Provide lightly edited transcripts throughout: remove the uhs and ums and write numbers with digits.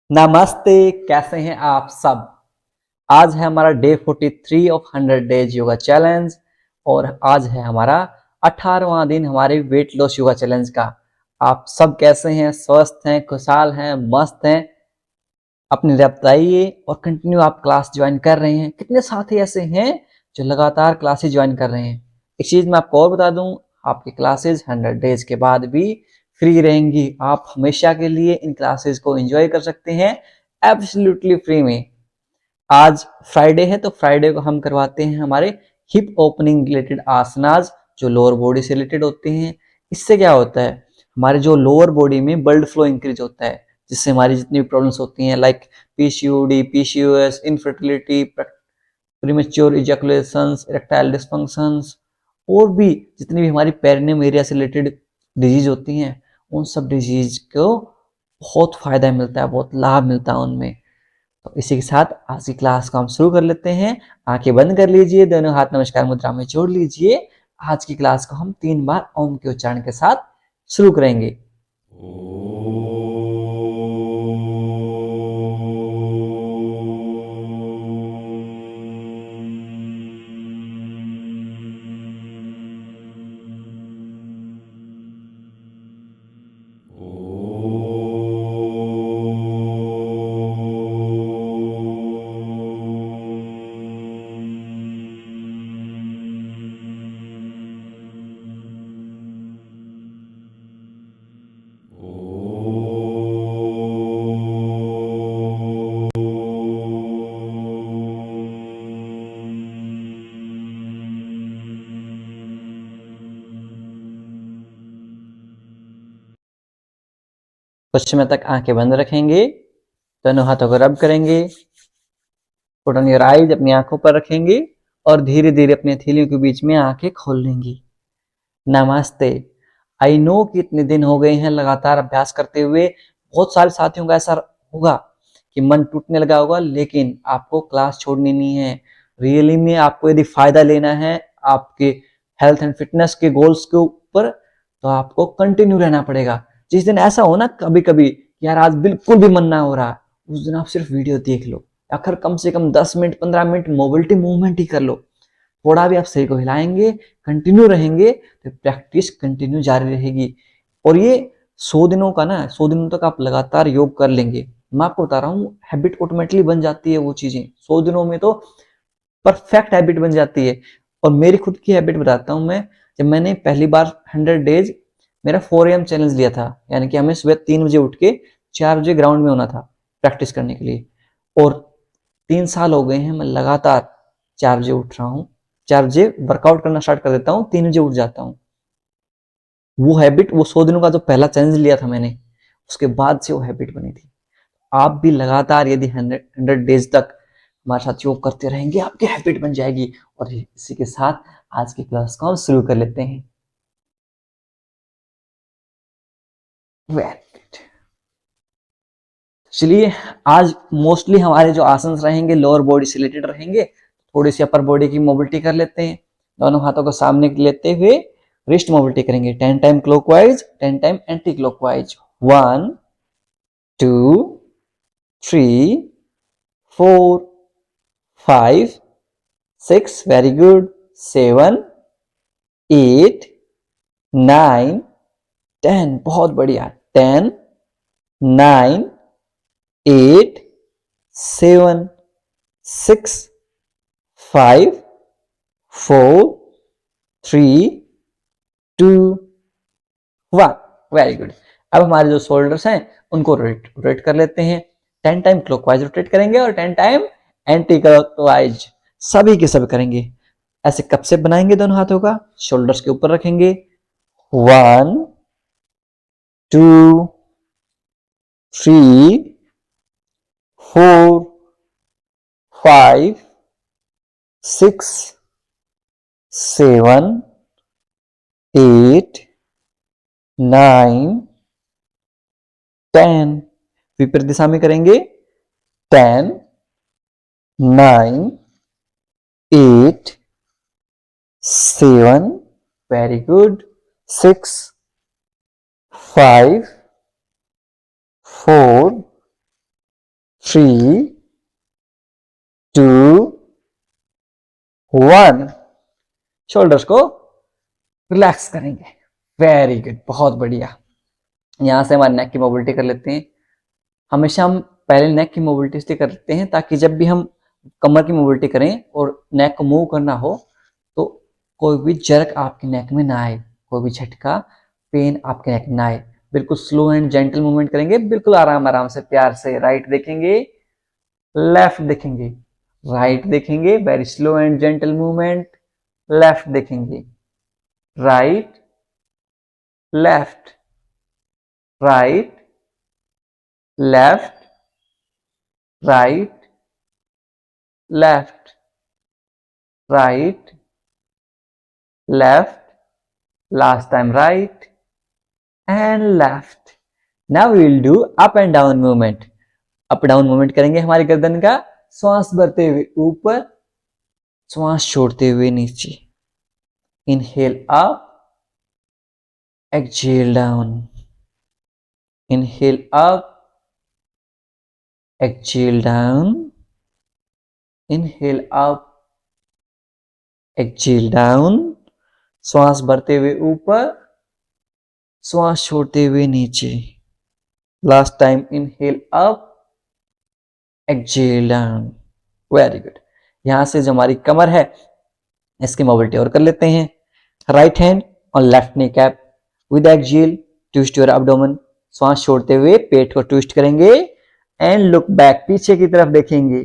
नमस्ते, कैसे हैं आप सब। आज है हमारा day 43 of 100 days yoga challenge और आज है हमारा 18वां दिन हमारे वेट लॉस योगा चैलेंज का। आप सब कैसे हैं? स्वस्थ हैं, खुशहाल हैं, मस्त हैं? अपनी राय बताइए और कंटिन्यू आप क्लास ज्वाइन कर रहे हैं। कितने साथी ऐसे हैं जो लगातार क्लासेस ज्वाइन कर रहे हैं? एक चीज मैं आपको और बता दूं, आपकी क्लासेस 100 डेज के बाद भी फ्री रहेंगी। आप हमेशा के लिए इन क्लासेस को एंजॉय कर सकते हैं एब्सोल्युटली फ्री में। आज फ्राइडे है तो फ्राइडे को हम करवाते हैं हमारे हिप ओपनिंग रिलेटेड आसनाज जो लोअर बॉडी से रिलेटेड होते हैं। इससे क्या होता है, हमारे जो लोअर बॉडी में ब्लड फ्लो इंक्रीज होता है, जिससे हमारी जितनी भी प्रॉब्लम्स होती हैं like PCOD, PCOS, infertility, premature ejaculations, erectile dysfunctions और भी जितनी भी हमारी पेरिनियम एरिया से रिलेटेड डिजीज होती हैं, उन सब डिजीज को बहुत फायदा मिलता है, बहुत लाभ मिलता है उनमें। तो इसी के साथ आज की क्लास को हम शुरू कर लेते हैं। आंखें बंद कर लीजिए, दोनों हाथ नमस्कार मुद्रा में जोड़ लीजिए। आज की क्लास को हम 3 बार ओम के उच्चारण के साथ शुरू करेंगे। कुछ समय तक आंखें बंद रखेंगे, दोनों हाथों को रब करेंगे, पुट ऑन योर आईज, अपनी आंखों पर रखेंगे और धीरे धीरे अपनी हथेलियों के बीच में आंखें खोल लेंगी। नमस्ते। आई नो कि इतने दिन हो गए हैं लगातार अभ्यास करते हुए, बहुत सारे साथियों का ऐसा होगा कि मन टूटने लगा होगा, लेकिन आपको क्लास छोड़नी नहीं है। रियली में आपको यदि फायदा लेना है आपके हेल्थ एंड फिटनेस के गोल्स के ऊपर, तो आपको कंटिन्यू रहना पड़ेगा। जिस दिन ऐसा हो ना कभी कभी यार आज बिल्कुल भी मन ना हो रहा, उस दिन आप सिर्फ वीडियो देख लो, आखिर कम से कम 10 मिनट 15 मिनट मोबिलिटी मूवमेंट ही कर लो। थोड़ा भी आप शरीर को हिलाएंगे, कंटिन्यू रहेंगे, तो प्रैक्टिस कंटिन्यू जारी रहेगी। और ये 100 दिनों का ना, 100 दिनों तक आप लगातार योग कर लेंगे। मैं आपको बता रहा हूँ, हैबिट ऑटोमेटिकली बन जाती है वो चीजें 100 दिनों में, तो परफेक्ट हैबिट बन जाती है। और मेरी खुद की हैबिट बताता हूँ मैं। जब मैंने पहली बार 100 डेज मेरा 4 AM चैलेंज लिया था, यानी कि हमें सुबह 3 बजे उठ के 4 बजे ग्राउंड में होना था प्रैक्टिस करने के लिए। और 3 साल हो गए हैं मैं लगातार 4 बजे उठ रहा हूँ, 4 बजे वर्कआउट करना स्टार्ट कर देता हूँ, 3 बजे उठ जाता हूँ। वो हैबिट, वो 100 दिनों का जो पहला चैलेंज लिया था मैंने, उसके बाद से वो हैबिट बनी थी। आप भी लगातार यदि 100 डेज तक हमारे साथ योग करते रहेंगे, आपकी हैबिट बन जाएगी। और इसी के साथ आज की क्लास को हम शुरू कर लेते हैं। Very good. चलिए, आज मोस्टली हमारे जो आसन रहेंगे लोअर बॉडी से रिलेटेड रहेंगे। थोड़ी सी अपर बॉडी की मोबिलिटी कर लेते हैं। दोनों हाथों को सामने लेते हुए रिस्ट मोबिलिटी करेंगे। 10 time clockwise, 10 time anti clockwise. 1 2 3 4 5 6, very good. 7 8 9 10, बहुत बढ़िया। 10 9 8 7 6 5 4 3 2 1, वेरी गुड। अब हमारे जो शोल्डर्स हैं उनको रोटेट कर लेते हैं। 10 टाइम क्लॉकवाइज रोटेट करेंगे और 10 टाइम एंटी क्लॉकवाइज, सभी के सब करेंगे। ऐसे कप से बनाएंगे, दोनों हाथों का शोल्डर्स के ऊपर रखेंगे। 1 2 3 4 5 6 7 8 9 10, विपरीत दिशा में करेंगे। 10 9 8 7, वेरी गुड। 6 5 4 3, 2, 1। शोल्डर्स को रिलैक्स करेंगे। वेरी गुड, बहुत बढ़िया। यहां से हमारे नेक की मोबिलिटी कर लेते हैं। हमेशा हम पहले नेक की मोबिलिटी इसलिए करते हैं ताकि जब भी हम कमर की मोबिलिटी करें और नेक को मूव करना हो तो कोई भी जर्क आपके नेक में ना आए, कोई भी झटका पेन आपके नेक में ना आए। बिल्कुल स्लो एंड जेंटल मूवमेंट करेंगे, बिल्कुल आराम आराम से, प्यार से। राइट देखेंगे, लेफ्ट देखेंगे, राइट देखेंगे, very slow and gentle movement. Left देखेंगे, right, left, right, left, right, left, right, left, last time right and left. Now we will do up and down movement. Up down movement करेंगे हमारी गर्दन का, श्वास भरते हुए ऊपर, श्वास छोड़ते हुए नीचे। Inhale up, exhale down, inhale up, exhale down, inhale up, exhale down. श्वास भरते हुए ऊपर, श्वास छोड़ते हुए नीचे। Last time inhale up, exhale down. Very good. यहां से जो हमारी कमर है इसकी मोबिलिटी और कर लेते हैं। Right hand on left knee cap with exhale twist your abdomen. श्वास छोड़ते हुए पेट को ट्विस्ट करेंगे एंड लुक बैक, पीछे की तरफ देखेंगे।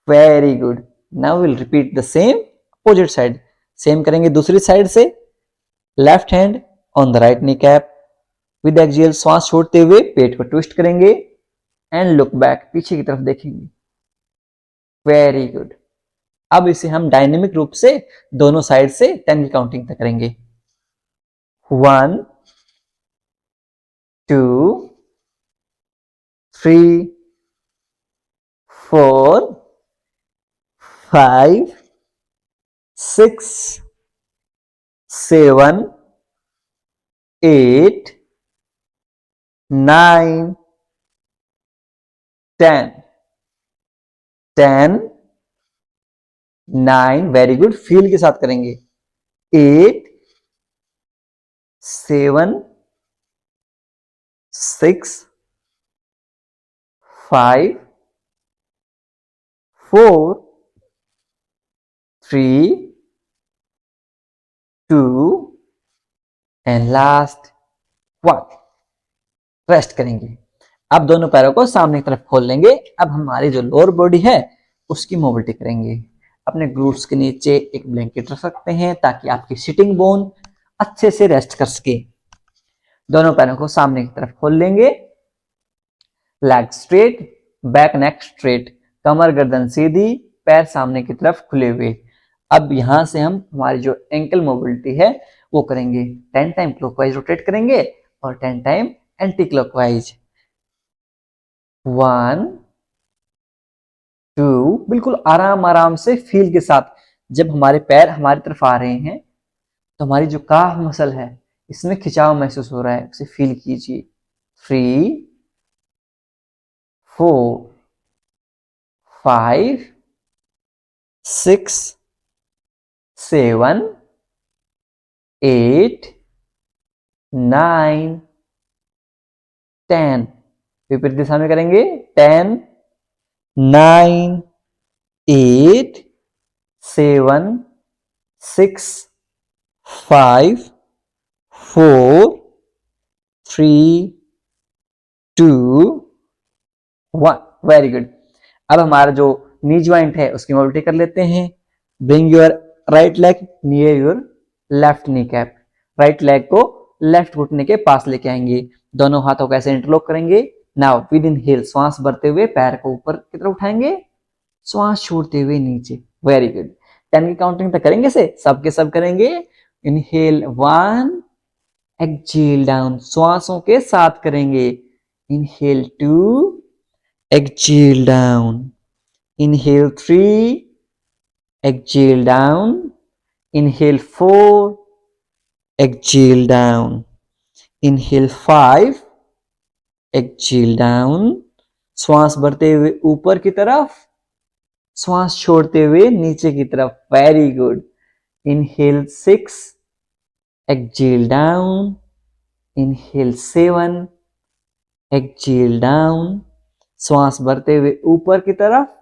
Very good. Now will repeat the same opposite side. Same करेंगे दूसरी साइड से। Left hand on the right knee cap with exhale, श्वास छोड़ते हुए पेट को ट्विस्ट करेंगे एंड लुक बैक, पीछे की तरफ देखेंगे। Very good. अब इसे हम डायनेमिक रूप से दोनों साइड से 10 की काउंटिंग तक करेंगे। 1, 2, 3, 4, 5, 6, 7, 8, 9, 10, 10, 9, वेरी गुड, फील के साथ करेंगे। 8, 7, 6, 5, 4, 3, 2 एंड लास्ट 1। रेस्ट करेंगे। अब दोनों पैरों को सामने की तरफ खोल लेंगे। अब हमारी जो लोअर बॉडी है उसकी मोबिलिटी करेंगे। अपने ग्लूट्स के नीचे एक ब्लैंकेट रख सकते हैं ताकि आपकी सिटिंग बोन अच्छे से रेस्ट कर सके। दोनों पैरों को सामने की तरफ खोल लेंगे। Leg straight, back neck straight, कमर गर्दन सीधी, पैर सामने की तरफ खुले हुए। अब यहां से हम हमारी जो एंकल मोबिलिटी है वो करेंगे। 10 टाइम क्लॉकवाइज रोटेट करेंगे और 10 टाइम एंटी क्लॉकवाइज। 1, 2, बिल्कुल आराम आराम से फील के साथ। जब हमारे पैर हमारी तरफ आ रहे हैं तो हमारी जो काफ मसल है इसमें खिंचाव महसूस हो रहा है, उसे फील कीजिए। 3, 4, 5, 6, 7, 8, 9, 10। विपरीत दिशा में करेंगे। 10, 9, 8, 7, 6, 5, 4, 3, 2, 1। Very good. अब हमारा जो नी ज्वाइंट है उसकी मोबिलिटी कर लेते हैं। Bring your right leg near your left knee cap. Right leg को लेफ्ट घुटने के पास लेके आएंगे। दोनों हाथों को ऐसे इंटरलॉक करेंगे। नाउ विद इनहेल, श्वास भरते हुए पैर को ऊपर की तरफ उठाएंगे, श्वास छोड़ते हुए नीचे। Very good. 10 की काउंटिंग तक करेंगे से सब के सब करेंगे। इनहेल 1, एक्सहेल डाउन, श्वासों के साथ करेंगे। Inhale 2, exhale down, inhale 3, exhale down, inhale 4, exhale down, inhale 5, exhale down, श्वास भरते हुए ऊपर की तरफ, श्वास छोड़ते हुए नीचे की तरफ। Very good. Inhale 6, exhale down, inhale 7, exhale down. श्वास भरते हुए ऊपर की तरफ,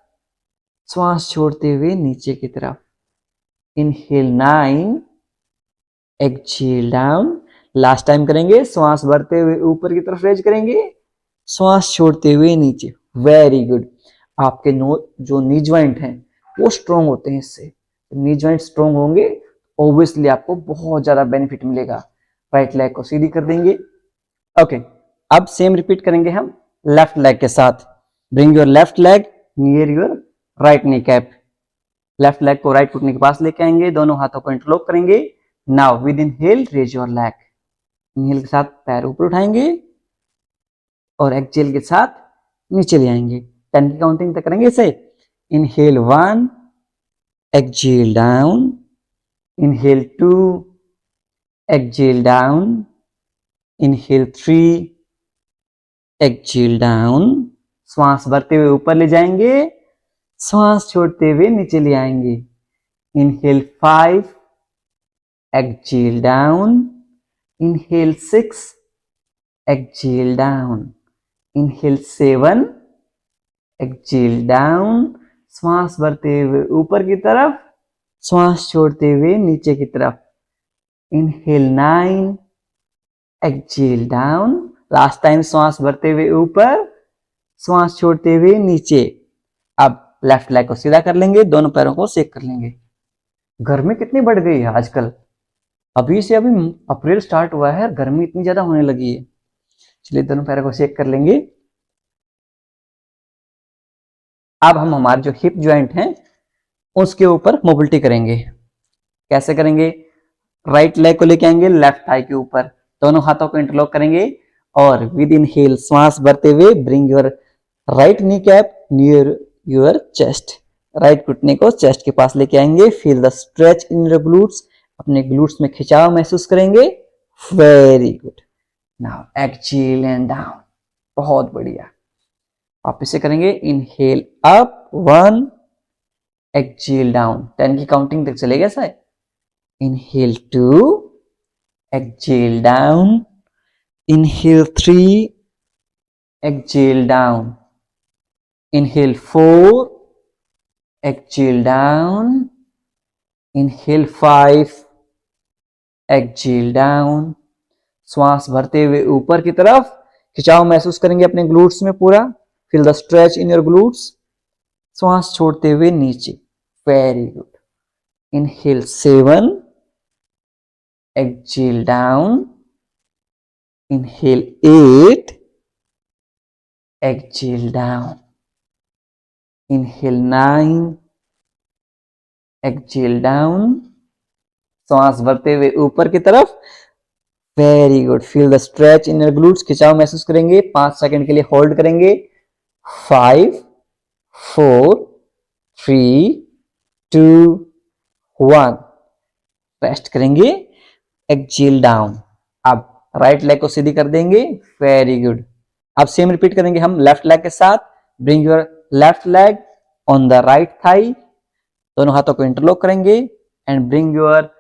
श्वास छोड़ते हुए नीचे की तरफ। Inhale 9, exhale down. Last time करेंगे, श्वास भरते हुए ऊपर की तरफ रेज करेंगे, श्वास छोड़ते हुए नीचे। Very good. आपके जो नी ज्वाइंट हैं वो स्ट्रॉन्ग होते हैं इससे। नी ज्वाइंट स्ट्रॉन्ग होंगे, ऑब्वियसली आपको बहुत ज्यादा बेनिफिट मिलेगा। राइट लेग को सीधी कर देंगे। ओके, अब सेम रिपीट करेंगे हम लेफ्ट लेग के साथ। Bring your left leg near your right knee cap. Left leg को राइट घुटने के पास लेके आएंगे, दोनों हाथों को इंटरलॉक करेंगे। Now with inhale raise your leg. Inhale के साथ पैर ऊपर उठाएंगे और एक्सहेल के साथ नीचे ले आएंगे। 10 की काउंटिंग तक करेंगे इसे। Inhale 1, exhale down, inhale 2, exhale down, inhale 3, exhale down. श्वास भरते हुए ऊपर ले जाएंगे, श्वास छोड़ते हुए नीचे ले आएंगे। Inhale 5, exhale down, inhale 6, exhale down, inhale 7, exhale down. श्वास भरते हुए ऊपर की तरफ, श्वास छोड़ते हुए नीचे की तरफ। Inhale 9, exhale down. Last time श्वास भरते हुए ऊपर, श्वास छोड़ते हुए नीचे। अब लेफ्ट लेग को सीधा कर लेंगे, दोनों पैरों को शेक कर लेंगे। गर्मी कितनी बढ़ गई है आजकल। अभी से अभी अप्रैल स्टार्ट हुआ है, गर्मी इतनी ज्यादा होने लगी है। चलिए दोनों पैरों को शेक कर लेंगे। अब हम हमारे जो हिप ज्वाइंट हैं उसके ऊपर मोबिलिटी करेंगे। कैसे करेंगे? राइट लेग को लेके आएंगे लेफ्ट थाई के ऊपर, दोनों हाथों को इंटरलॉक करेंगे और विद इनहेल श्वास भरते हुए bring your right knee cap near your chest. Right घुटने को चेस्ट के पास लेके आएंगे। Feel the stretch in your glutes. अपने ग्लूट्स में खिंचाव महसूस करेंगे। Very good. Now exhale and down. बहुत बढ़िया। वापस से करेंगे। Inhale up 1, exhale down. 10 की काउंटिंग तक चलेगा sir. Inhale 2, exhale down, inhale 3, exhale down, inhale 4, exhale down, inhale 5, exhale down. श्वास भरते हुए ऊपर की तरफ, खिंचाव महसूस करेंगे अपने ग्लूट्स में पूरा। Feel the stretch in your glutes. श्वास छोड़ते हुए नीचे। Very good. Inhale 7, exhale down, inhale 8, exhale down, inhale 9, exhale down. श्वास भरते हुए ऊपर की तरफ। Very good. Feel the stretch in your glutes. खिंचाव महसूस करेंगे। 5 सेकंड के लिए होल्ड करेंगे। 5, 4, 3, 2, 1। रेस्ट करेंगे। Exhale down. अब राइट लेग को सीधी कर देंगे। Very good. अब सेम रिपीट करेंगे हम लेफ्ट लेग के साथ। Bring your left leg on the right thigh. दोनों हाथों को इंटरलॉक करेंगे and bring your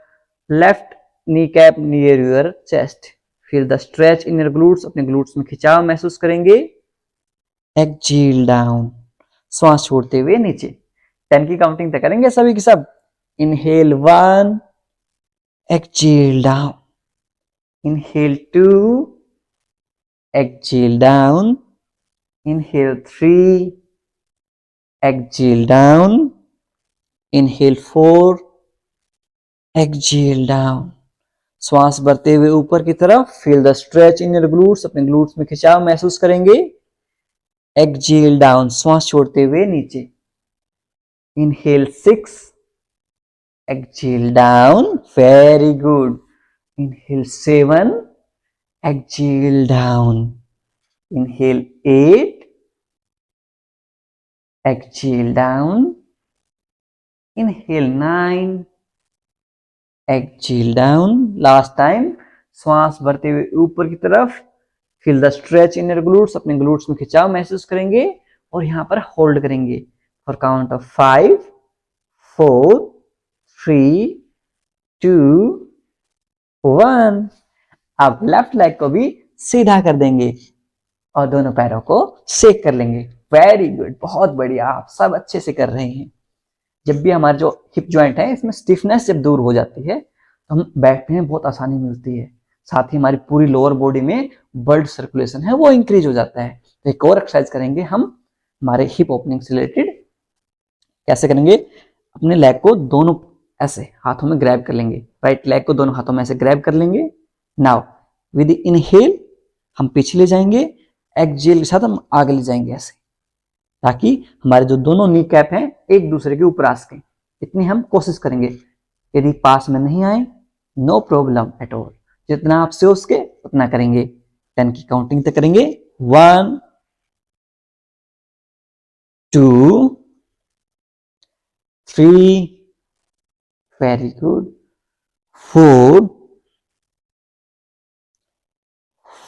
left kneecap near your chest. Feel the stretch in your glutes. अपने ग्लूट्स में खिंचाव महसूस करेंगे। Exhale down. श्वास छोड़ते हुए नीचे। 10 की काउंटिंग तक करेंगे सभी की सब। Inhale 1, exhale down, inhale 2, exhale down, inhale 3, exhale down, inhale 4, exhale down. श्वास भरते हुए ऊपर की तरफ। Feel the stretch in your glutes. अपने ग्लूट्स में खिंचाव महसूस करेंगे। Exhale down. श्वास छोड़ते हुए नीचे। Inhale 6, exhale down. Very good. Inhale 7, exhale down, inhale 8, exhale down, inhale 9, exhale down. Last time. श्वास भरते हुए ऊपर की तरफ। Feel the stretch in your glutes. अपने ग्लूट्स में खिंचाव महसूस करेंगे और यहाँ पर होल्ड करेंगे फॉर काउंट ऑफ 5, 4, 3, 2, 1। अब लेफ्ट लेग को भी सीधा कर देंगे और दोनों पैरों को शेक कर लेंगे। वेरी गुड, बहुत बढ़िया, आप सब अच्छे से कर रहे हैं। जब भी हमारा जो हिप जॉइंट है इसमें स्टिफनेस जब दूर हो जाती है तो हम बैठने में बहुत आसानी मिलती है, साथ ही हमारी पूरी लोअर बॉडी में ब्लड सर्कुलेशन है वो इंक्रीज हो जाता है। तो एक और एक्सरसाइज करेंगे हम हमारे हिप ओपनिंग से रिलेटेड। कैसे करेंगे? अपने लेग को दोनों ऐसे हाथों में ग्रैब कर लेंगे, राइट लेग को दोनों हाथों में ऐसे ग्रैब कर लेंगे। नाउ विद इनहेल हम पीछे ले जाएंगे, एक्सहेल के साथ हम आगे ले जाएंगे ऐसे, ताकि हमारे जो दोनों नी कैप हैं एक दूसरे के ऊपर आ सके। इतनी हम कोशिश करेंगे। यदि पास में नहीं आए, नो प्रॉब्लम एट ऑल, जितना आपसे हो सके उतना करेंगे। 10 की काउंटिंग तक करेंगे। 1, 2, 3, very good, 4,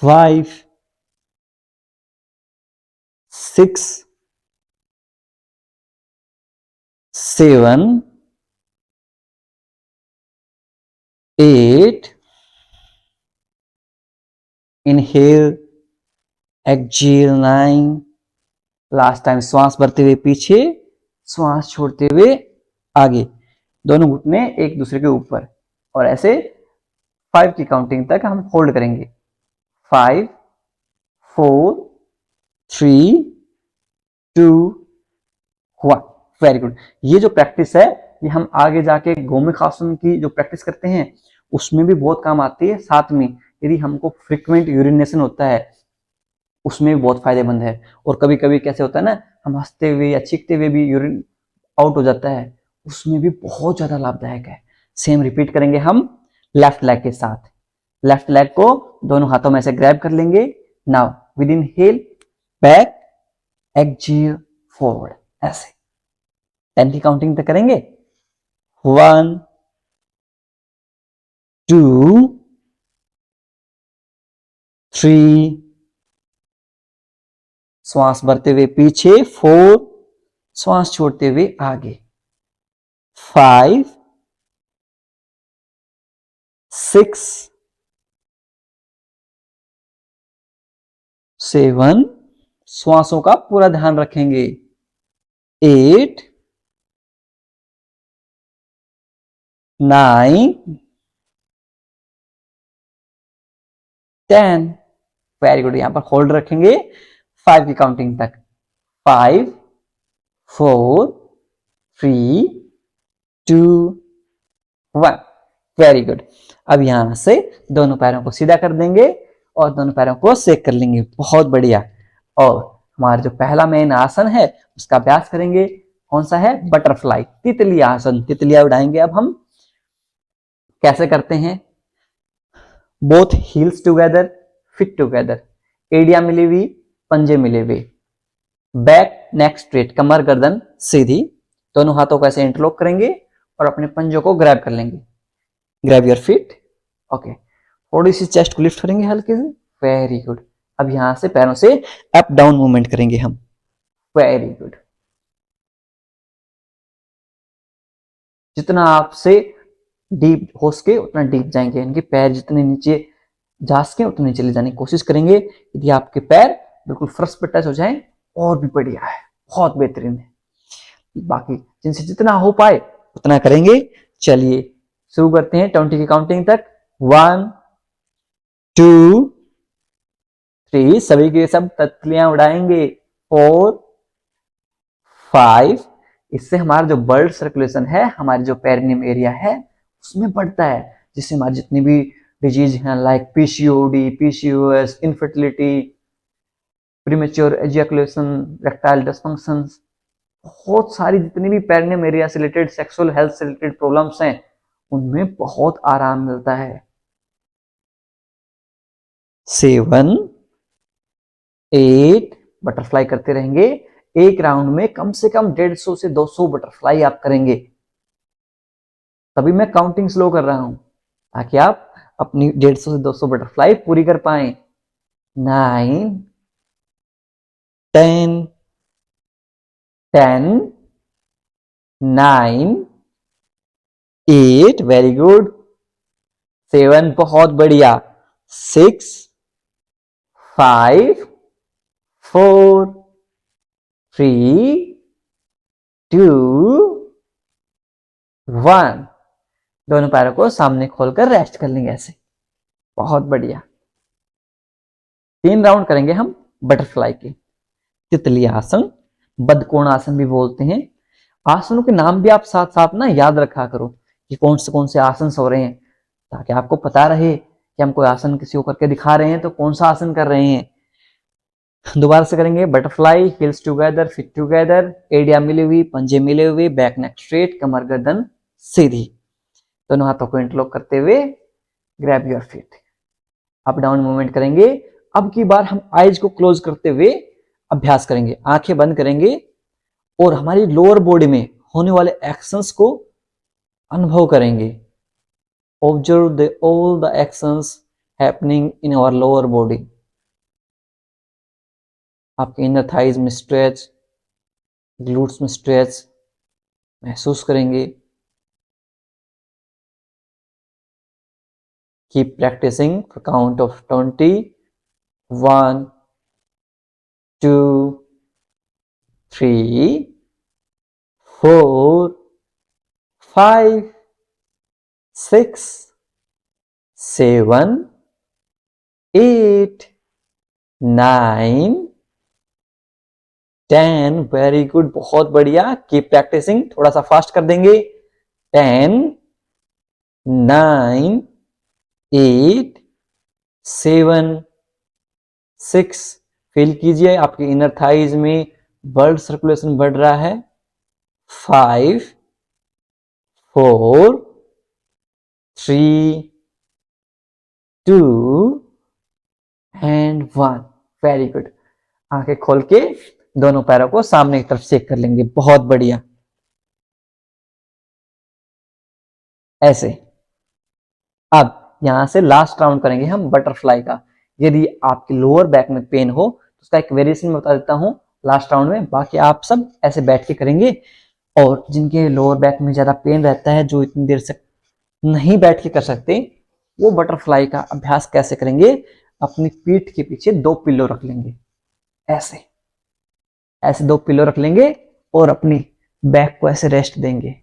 5, 6, 7, 8, inhale, exhale 9, last time श्वास भरते हुए पीछे, श्वास छोड़ते हुए आगे, दोनों घुटने एक दूसरे के ऊपर, और ऐसे 5 की काउंटिंग तक हम होल्ड करेंगे। 5, 4, 3, 2, 1। Very good. ये जो प्रैक्टिस है ये हम आगे जाके गोमुख आसन की जो प्रैक्टिस करते हैं उसमें भी बहुत काम आती है। साथ में यदि हमको फ्रिक्वेंट यूरिनेशन होता है उसमें भी बहुत फायदेमंद है। और कभी कभी कैसे होता है ना, हम हंसते हुए या चीखते हुए भी यूरिन आउट हो जाता है, उसमें भी बहुत ज्यादा लाभदायक है। सेम रिपीट करेंगे हम लेफ्ट लेग के साथ। लेफ्ट लेग को दोनों हाथों में ऐसे ग्रैब कर लेंगे। Now with inhale back, exhale forward, ऐसे 10 की काउंटिंग तक करेंगे। 1, 2, 3, श्वास भरते हुए पीछे, 4, श्वास छोड़ते हुए आगे, 5, 6, 7, श्वासों का पूरा ध्यान रखेंगे, 8, 9, 10। Very good. यहां पर होल्ड रखेंगे 5 की काउंटिंग तक। 5, 4, 3, 2, 1। Very good. अब यहां से दोनों पैरों को सीधा कर देंगे और दोनों पैरों को सेक कर लेंगे। बहुत बढ़िया। और हमारा जो पहला मेन आसन है उसका अभ्यास करेंगे। कौन सा है? बटरफ्लाई, तितली आसन। तितलियां उड़ाएंगे अब हम। कैसे करते हैं? Both heels together, feet together, एड़ियां मिली हुई, पंजे मिले हुए, बैक नेक स्ट्रेट, कमर गर्दन सीधी, दोनों हाथों को ऐसे इंटरलॉक करेंगे और अपने पंजों को ग्रैब कर लेंगे। Grab your feet. ओके, थोड़ी सी चेस्ट को लिफ्ट करेंगे हल्के से। Very good. अब यहां से पैरों से अप डाउन मूवमेंट करेंगे हम। Very good. जितना आपसे डीप हो सके उतना डीप जाएंगे, इनके पैर जितने नीचे जा सके उतने नीचे ले जाने की कोशिश करेंगे। यदि आपके पैर बिल्कुल फर्श पर टच हो जाए और भी बढ़िया है, बहुत बेहतरीन है। बाकी जिनसे जितना हो पाए उतना करेंगे। चलिए शुरू करते हैं 20 की काउंटिंग तक। 1, 2, 3, सभी के सब तितलियां उड़ाएंगे। 4, 5। इससे हमारा जो ब्लड सर्कुलेशन है, हमारे जो पेरिनियम एरिया है उसमें बढ़ता है, जिससे हमारी जितनी भी डिजीज हैं like PCOD, PCOS, infertility, premature ejaculation, erectile dysfunctions, बहुत सारी जितनी भी पेरिनियम एरिया से रिलेटेड सेक्सुअल हेल्थ से रिलेटेड प्रॉब्लम्स हैं उनमें बहुत आराम मिलता है। 7, 8, बटरफ्लाई करते रहेंगे। एक राउंड में कम से कम 150 से 200 बटरफ्लाई आप करेंगे। तभी मैं काउंटिंग स्लो कर रहा हूं ताकि आप अपनी 150 से 200 बटरफ्लाई पूरी कर पाए। 9, 10, 10, 9, 8, वेरी गुड, 7, बहुत बढ़िया, 6, 5, 4, 3, 2, 1। दोनों पैरों को सामने खोलकर रेस्ट कर लेंगे ऐसे, बहुत बढ़िया। 3 राउंड करेंगे हम बटरफ्लाई के। तितली आसन, बदकोण आसन भी बोलते हैं। आसनों के नाम भी आप साथ साथ ना याद रखा करो कि कौन से आसन हो रहे हैं, ताकि आपको पता रहे कि हम कोई आसन किसी को करके दिखा रहे हैं तो कौन सा आसन कर रहे हैं। दोबारा से करेंगे butterfly, heels together, feet together, एड़ियां मिली हुई, पंजे मिले हुए, बैक नेक स्ट्रेट, कमर गर्दन सीधी। दोनों हाथों को इंटरलॉक करते हुए grab your feet, up down movement करेंगे। अब की बार हम आईज को क्लोज करते हुए अभ्यास करेंगे, आंखें बंद करेंगे और हमारी लोअर बॉडी में होने वाले एक्शंस को अनुभव करेंगे। Observe all the actions happening in our lower body. आपके इनर थाइज में स्ट्रेच, ग्लूट्स में स्ट्रेच महसूस करेंगे। Keep practicing for count of 20. 1, 2, 3, 4, 5, 6, 7, 8, 9, 10। Very good, बहुत बढ़िया। कीप प्रैक्टिसिंग, थोड़ा सा फास्ट कर देंगे। 10, 9, 8, 7, 6। फील कीजिए आपके इनर थाइज में ब्लड सर्कुलेशन बढ़ रहा है। 5, 4, 3, 2 एंड 1। Very good. आंखें खोल के दोनों पैरों को सामने की तरफ शेक कर लेंगे, बहुत बढ़िया, ऐसे। अब यहां से लास्ट राउंड करेंगे हम बटरफ्लाई का। यदि आपके लोअर बैक में पेन हो तो उसका एक वेरिएशन मैं बता देता हूं लास्ट राउंड में, बाकी आप सब ऐसे बैठ के करेंगे। और जिनके लोअर बैक में ज्यादा पेन रहता है, जो इतनी देर से नहीं बैठ के कर सकते, वो बटरफ्लाई का अभ्यास कैसे करेंगे, अपनी पीठ के पीछे 2 पिल्लो रख लेंगे, ऐसे ऐसे 2 पिल्लो रख लेंगे और अपनी बैक को ऐसे रेस्ट देंगे।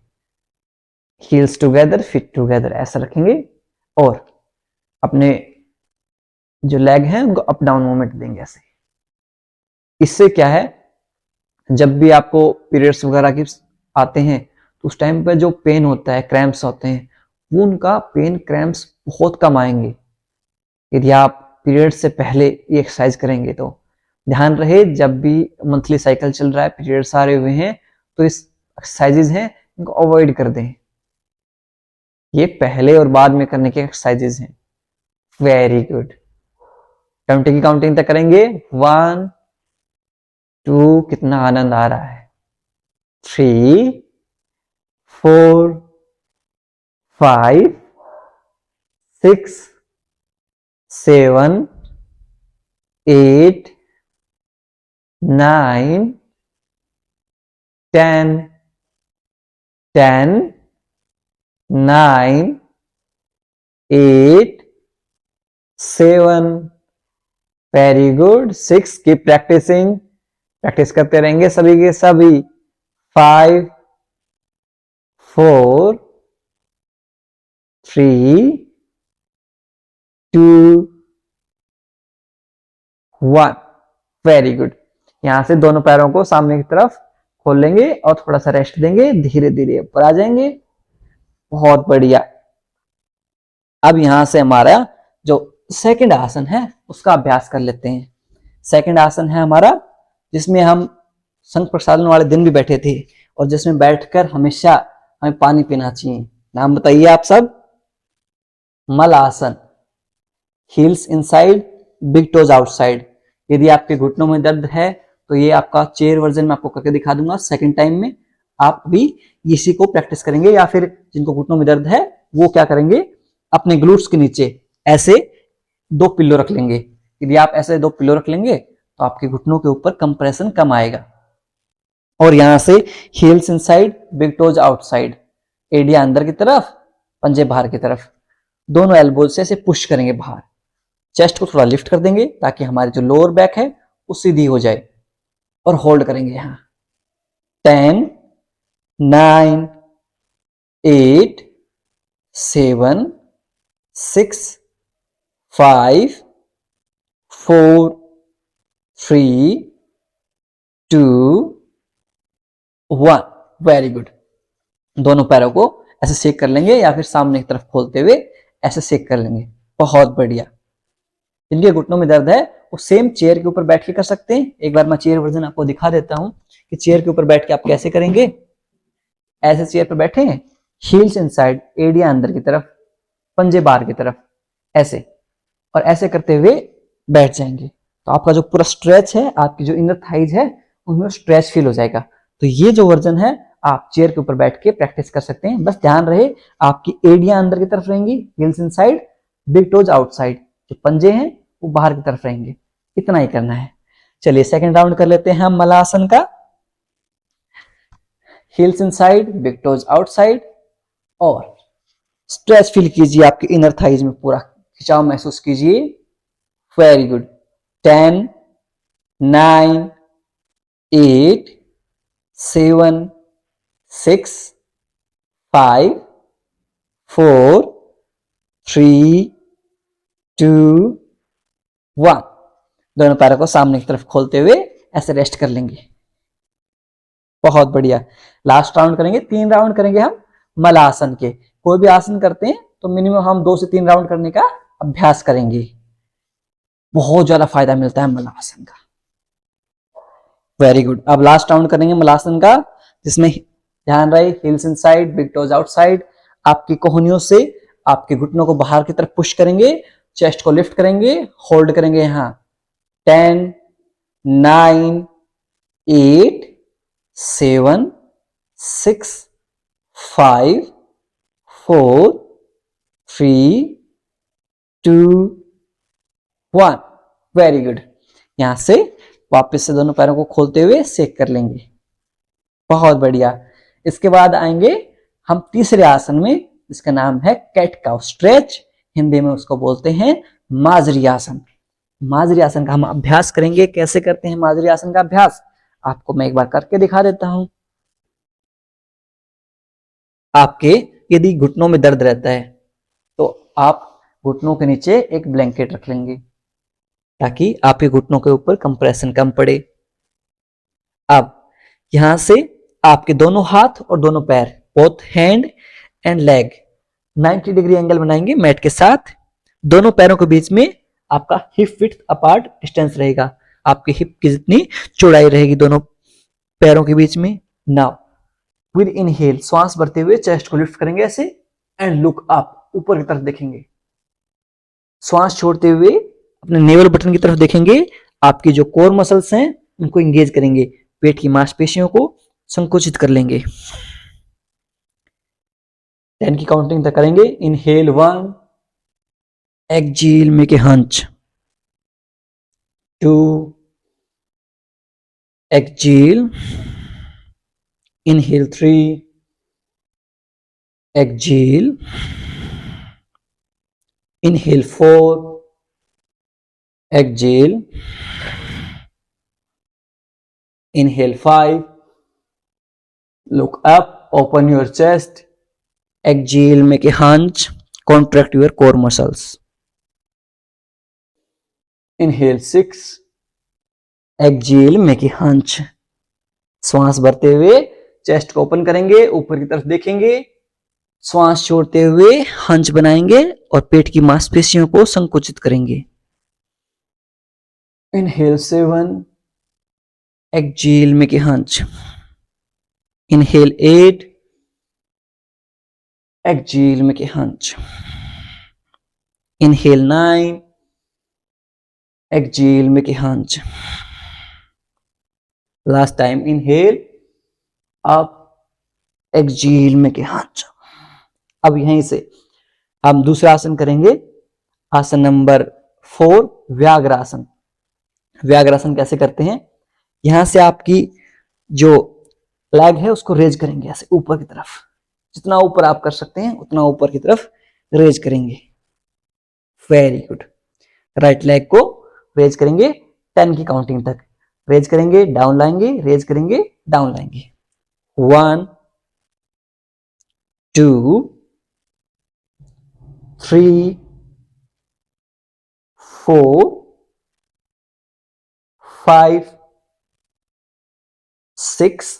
हील्स टुगेदर, फीट टुगेदर ऐसा रखेंगे और अपने जो लेग हैं उनको अप डाउन मूवमेंट देंगे ऐसे। इससे क्या है, जब भी आपको पीरियड्स वगैरह की आते हैं तो उस टाइम पे जो पेन होता है, क्रैम्प्स होते हैं, वो उनका पेन क्रैम्प्स बहुत कम आएंगे यदि आप पीरियड से पहले ये एक्सरसाइज करेंगे। तो ध्यान रहे, जब भी मंथली साइकिल चल रहा है, पीरियड्स आ रहे हुए हैं, तो इस एक्सरसाइजेज हैं इनको अवॉइड कर दें। ये पहले और बाद में करने के एक्सरसाइजेज हैं। Very good. 20 की काउंटिंग तक करेंगे। 1, 2, कितना आनंद आ रहा है। 3, 4, 5, 6, 7, 8, 9, 10, 10, 9, 8, 7। Very good. 6। Keep practising, practice करते रहेंगे सभी के सभी। 5, 4, 3, 2, 1। Very good. यहां से दोनों पैरों को सामने की तरफ खोल लेंगे और थोड़ा सा रेस्ट देंगे, धीरे धीरे ऊपर आ जाएंगे, बहुत बढ़िया। अब यहां से हमारा जो सेकंड आसन है उसका अभ्यास कर लेते हैं। सेकंड आसन है हमारा जिसमें हम संघ प्रसाधन वाले दिन भी बैठे थे और जिसमें बैठकर हमेशा हमें पानी पीना चाहिए। नाम बताइए आप सब। मल आसन। Heels inside, big toes outside. यदि आपके घुटनों में दर्द है तो ये आपका चेयर वर्जन में आपको करके दिखा दूंगा सेकंड टाइम में। आप भी इसी को प्रैक्टिस करेंगे, या फिर जिनको घुटनों में दर्द है वो क्या करेंगे, अपने ग्लूट्स के नीचे ऐसे 2 पिल्लो रख लेंगे। यदि आप ऐसे 2 पिल्लो रख लेंगे तो आपके घुटनों के ऊपर कंप्रेशन कम आएगा और यहां से heels inside, big toes outside, एडिया अंदर की तरफ, पंजे बाहर की तरफ, दोनों एल्बोज से ऐसे पुश करेंगे बाहर। चेस्ट को थोड़ा लिफ्ट कर देंगे ताकि हमारी जो लोअर बैक है वो सीधी हो जाए, और होल्ड करेंगे यहां 10 9 8 7 6 5 4 3 2 1। Very good. दोनों पैरों को ऐसे शेक कर लेंगे या फिर सामने की तरफ खोलते हुए ऐसे शेक कर लेंगे। बहुत बढ़िया। जिनके घुटनों में दर्द है वो सेम चेयर के ऊपर बैठ के कर सकते हैं। एक बार मैं चेयर वर्जन आपको दिखा देता हूं कि चेयर के ऊपर बैठ के आप कैसे करेंगे। ऐसे चेयर पर बैठे हैं, हील्स इनसाइड, एडिया अंदर की तरफ, पंजे बाहर की तरफ, ऐसे, और ऐसे करते हुए बैठ जाएंगे। तो आपका जो पूरा स्ट्रेच है, आपकी जो इनर थाइज है, उनमें स्ट्रेच फील हो जाएगा। तो ये जो वर्जन है आप चेयर के ऊपर बैठ के प्रैक्टिस कर सकते हैं। बस ध्यान रहे आपकी एडिया अंदर की तरफ रहेंगी, heels inside, big toes outside, जो पंजे हैं वो बाहर की तरफ रहेंगे। इतना ही करना है। चलिए सेकंड राउंड कर लेते हैं हम मलासन का। Heels inside, big toes outside, और स्ट्रेच फील कीजिए आपके इनर थाइज में, पूरा खिंचाव महसूस कीजिए। Very good. 10 9 8 7 6 5 4 3 2 1। दोनों पैरों को सामने की तरफ खोलते हुए ऐसे रेस्ट कर लेंगे। बहुत बढ़िया। लास्ट राउंड करेंगे, 3 राउंड करेंगे हम मलासन के। कोई भी आसन करते हैं तो मिनिमम हम 2 से 3 राउंड करने का अभ्यास करेंगे। बहुत ज्यादा फायदा मिलता है मलासन का। Very good. अब लास्ट राउंड करेंगे मलासन का, जिसमें ध्यान रहे heels inside, big toes outside. आपकी कोहनियों से आपके घुटनों को बाहर की तरफ पुश करेंगे, चेस्ट को लिफ्ट करेंगे, होल्ड करेंगे यहां 10 9 8 7 6 5 4 3 2 1। Very good. यहां से वापस से दोनों पैरों को खोलते हुए सेक कर लेंगे। बहुत बढ़िया। इसके बाद आएंगे हम तीसरे आसन में, जिसका नाम है कैट काउ स्ट्रेच। हिंदी में उसको बोलते हैं माजरी आसन। माजरी आसन का हम अभ्यास करेंगे। कैसे करते हैं माजरी आसन का अभ्यास, आपको मैं एक बार करके दिखा देता हूं। आपके यदि घुटनों में दर्द रहता है तो आप घुटनों के नीचे एक ब्लैंकेट रख लेंगे ताकि आपके घुटनों के ऊपर कंप्रेशन कम पड़े। अब यहां से आपके दोनों हाथ और दोनों पैर, both hand and leg, 90 degree angle बनाएंगे मैट के साथ। दोनों पैरों के बीच में आपका हिप विड्थ अपार्ट डिस्टेंस रहेगा। आपके हिप की जितनी चौड़ाई रहेगी दोनों पैरों के बीच में। नाउ विद इनहेल, श्वास भरते हुए चेस्ट को लिफ्ट करेंगे ऐसे, एंड लुक अप, ऊपर की तरफ देखेंगे। श्वास छोड़ते हुए अपने नेवल बटन की तरफ देखेंगे। आपकी जो कोर मसल्स हैं उनको एंगेज करेंगे, पेट की मांसपेशियों को संकुचित कर लेंगे। 10 की काउंटिंग तक करेंगे। Inhale 1, exhale make a hunch, 2, exhale, inhale 3, exhale, inhale 4, exhale, inhale 5, look up, open your chest, exhale, make a hunch, contract your core muscles. Inhale 6, exhale, make a hunch. श्वास भरते हुए चेस्ट को open करेंगे, ऊपर की तरफ देखेंगे, श्वास छोड़ते हुए हंच बनाएंगे और पेट की मांसपेशियों को संकुचित करेंगे। Inhale 7, exhale, make a hunch. Inhale 8, exhale, make a hunch. Inhale 9, exhale, make a hunch. Last time, inhale, up, exhale, make a hunch. अब यहीं से हम दूसरा आसन करेंगे, आसन नंबर 4, व्याघ्रासन। व्याघ्रासन कैसे करते हैं, यहां से आपकी जो लेग है उसको रेज करेंगे ऐसे ऊपर की तरफ, जितना ऊपर आप कर सकते हैं उतना ऊपर की तरफ रेज करेंगे। Very good. राइट लेग को रेज करेंगे 10 की काउंटिंग तक, रेज करेंगे डाउन लाएंगे, रेज करेंगे डाउन लाएंगे। 1 2 3 4 5 6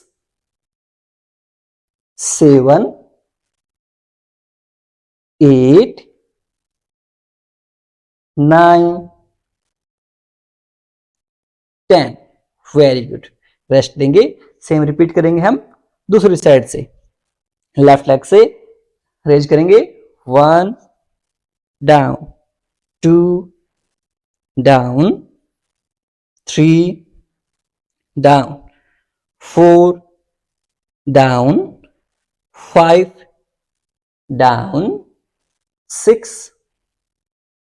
7 8 9 10। Very good. रेस्ट देंगे। सेम रिपीट करेंगे हम दूसरी साइड से। लेफ्ट लेग से रेज करेंगे 1 down, 2 down, 3 down, 4 down, 5 down, 6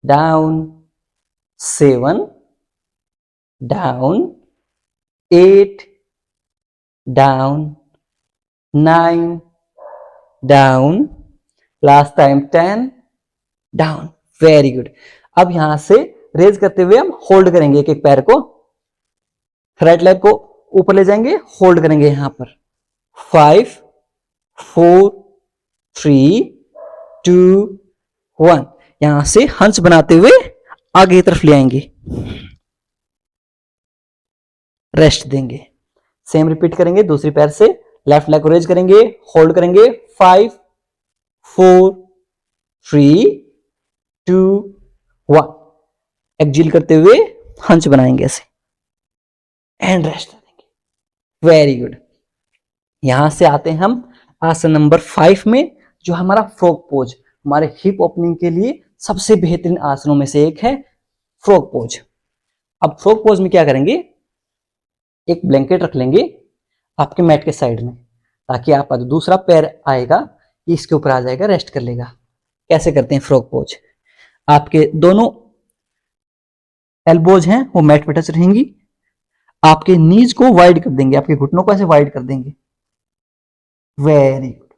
down, 7 down, 8 down, 9 down, last time 10 down. Very good. अब यहां से रेज करते हुए हम होल्ड करेंगे एक एक पैर को, राइट लेग को ऊपर ले जाएंगे, होल्ड करेंगे यहां पर 5 4 3 2 1। यहां से हंस बनाते हुए आगे की तरफ ले आएंगे, रेस्ट देंगे। सेम रिपीट करेंगे दूसरी पैर से। लेफ्ट लेग को रेज करेंगे, होल्ड करेंगे 5 4 3 2 1। एक्जिल करते हुए हंस बनाएंगे ऐसे एंड रेस्ट देंगे। Very good. यहां से आते हैं हम आसन नंबर 5 में, जो हमारा फ्रॉग पोज, हमारे हिप ओपनिंग के लिए सबसे बेहतरीन आसनों में से एक है फ्रॉग पोज। अब फ्रॉग पोज में क्या करेंगे, एक ब्लैंकेट रख लेंगे आपके मैट के साइड में, ताकि आपका जो दूसरा पैर आएगा इसके ऊपर आ जाएगा, रेस्ट कर लेगा। कैसे करते हैं फ्रॉग पोज, आपके दोनों एल्बोज हैं वो मैट पे टच रहेंगी, आपके नीज को वाइड कर देंगे, आपके घुटनों को ऐसे वाइड कर देंगे। Very good.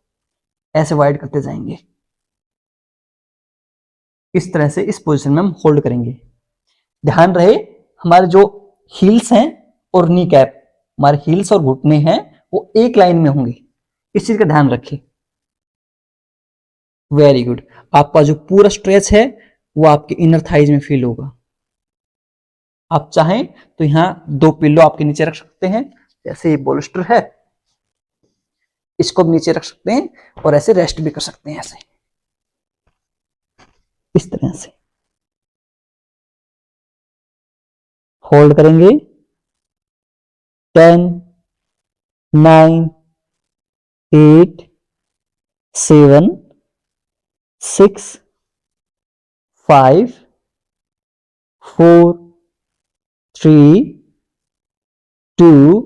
ऐसे वाइड करते जाएंगे, इस तरह से इस पोजीशन में हम होल्ड करेंगे। ध्यान रहे हमारे जो हील्स हैं और नी कैप, हमारे हील्स और घुटने हैं वो एक लाइन में होंगे, इस चीज का ध्यान रखें। Very good. आपका जो पूरा स्ट्रेच है वो आपके इनर थाइज में फील होगा। आप चाहें तो यहां 2 पिल्लो आपके नीचे रख सकते हैं, जैसे ये बोलस्टर है, इसको भी नीचे रख सकते हैं और ऐसे रेस्ट भी कर सकते हैं, ऐसे इस तरह से होल्ड करेंगे। 10 9 8 7 6 5 4 3 2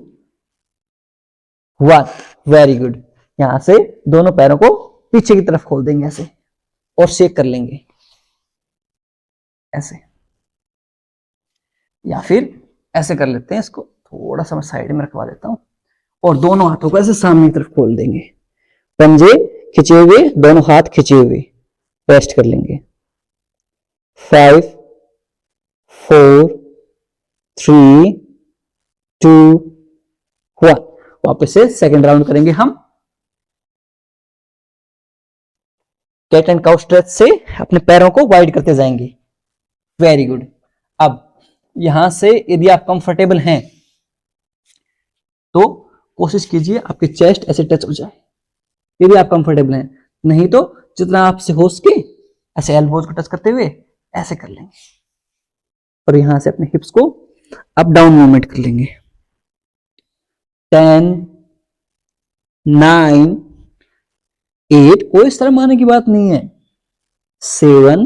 1। Very good. यहां से दोनों पैरों को पीछे की तरफ खोल देंगे ऐसे और शेक कर लेंगे ऐसे, या फिर ऐसे कर लेते हैं, इसको थोड़ा सा मैं साइड में रखवा देता हूं और दोनों हाथों को ऐसे सामने की तरफ खोल देंगे, पंजे खिंचे हुए, दोनों हाथ खिंचे हुए, रेस्ट कर लेंगे। 5 4 3 2 1। वापस से सेकेंड राउंड करेंगे हम कैट एंड काउ स्ट्रेच से, अपने पैरों को वाइड करते जाएंगे। Very good. अब यहां से यदि आप कंफर्टेबल हैं तो कोशिश कीजिए आपकी चेस्ट ऐसे टच हो जाए, यदि आप कंफर्टेबल हैं। नहीं तो जितना आपसे हो सके ऐसे एल्बोज को टच करते हुए ऐसे कर लेंगे और यहां से अपने हिप्स को अप डाउन मूवमेंट कर लेंगे। 10 9 8, कोई इस तरह मारने की बात नहीं है। 7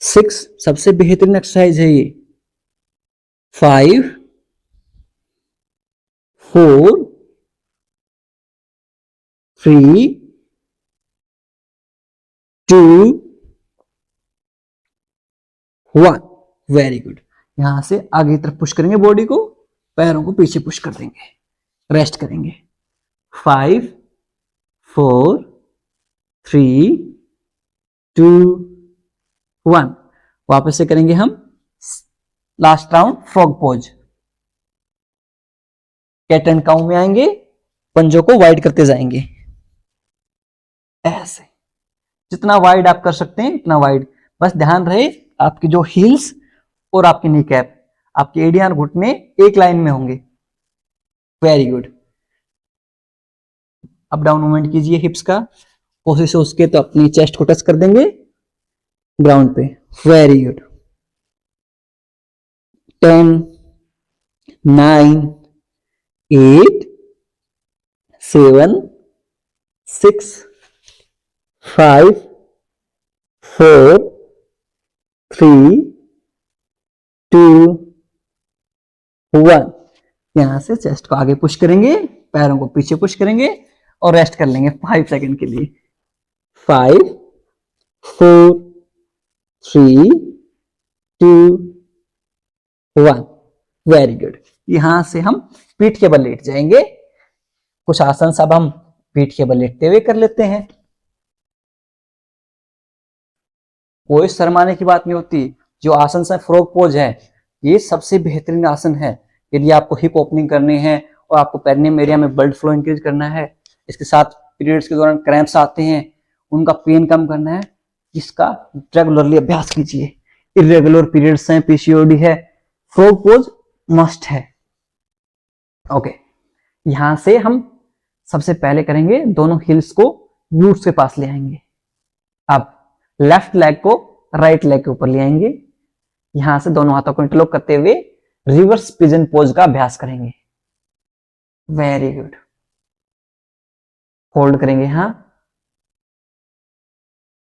6, सबसे बेहतरीन एक्सरसाइज है ये। 5 4 3 2 1। Very good. यहां से आगे की तरफ पुश करेंगे बॉडी को, पैरों को पीछे पुश कर देंगे। रेस्ट करेंगे। 5 4 3 2 1। वापस से करेंगे हम last round frog pose. Cat and cow में आएंगे, पंजों को वाइड करते जाएंगे ऐसे, जितना वाइड आप कर सकते हैं इतना वाइड। बस ध्यान रहे आपकी जो हील्स और आपकी नी कैप, आपके एडी और घुटने एक लाइन में होंगे। Very good. Up down movement कीजिए हिप्स का, कोशिश हो उसके तो अपनी चेस्ट को टच कर देंगे ग्राउंड पे। Very good. 10 9 8 7 6 5 4 3 2 1। यहां से चेस्ट को आगे पुश करेंगे, पैरों को पीछे पुश करेंगे और रेस्ट कर लेंगे 5 सेकंड के लिए। 5 4 3 2 1। Very good. यहां से हम पीठ के बल लेट जाएंगे। कुछ आसन सब हम पीठ के बल लेटते हुए कर लेते हैं। कोई शर्माने की बात नहीं होती। जो आसन से फ्रॉग पोज है ये सबसे बेहतरीन आसन है। यदि आपको हिप ओपनिंग करनी है और आपको पेरिनियम एरिया में ब्लड फ्लो इंक्रीज करना है, इसके साथ पीरियड्स के दौरान क्रैम्प्स आते हैं उनका पेन कम करना है, इसका रेगुलरली अभ्यास कीजिए। इरेगुलर पीरियड्स हैं, पीसीओडी है, फ्रॉग पोज मस्ट है। ओके, यहां से हम सबसे पहले करेंगे दोनों हिल्स को ग्लूट्स के पास ले आएंगे। अब लेफ्ट लेग को राइट लेग के ऊपर ले आएंगे। यहां से दोनों हाथों को इंटरलॉक करते हुए रिवर्स पिजन पोज का अभ्यास करेंगे। Very good. होल्ड करेंगे यहां।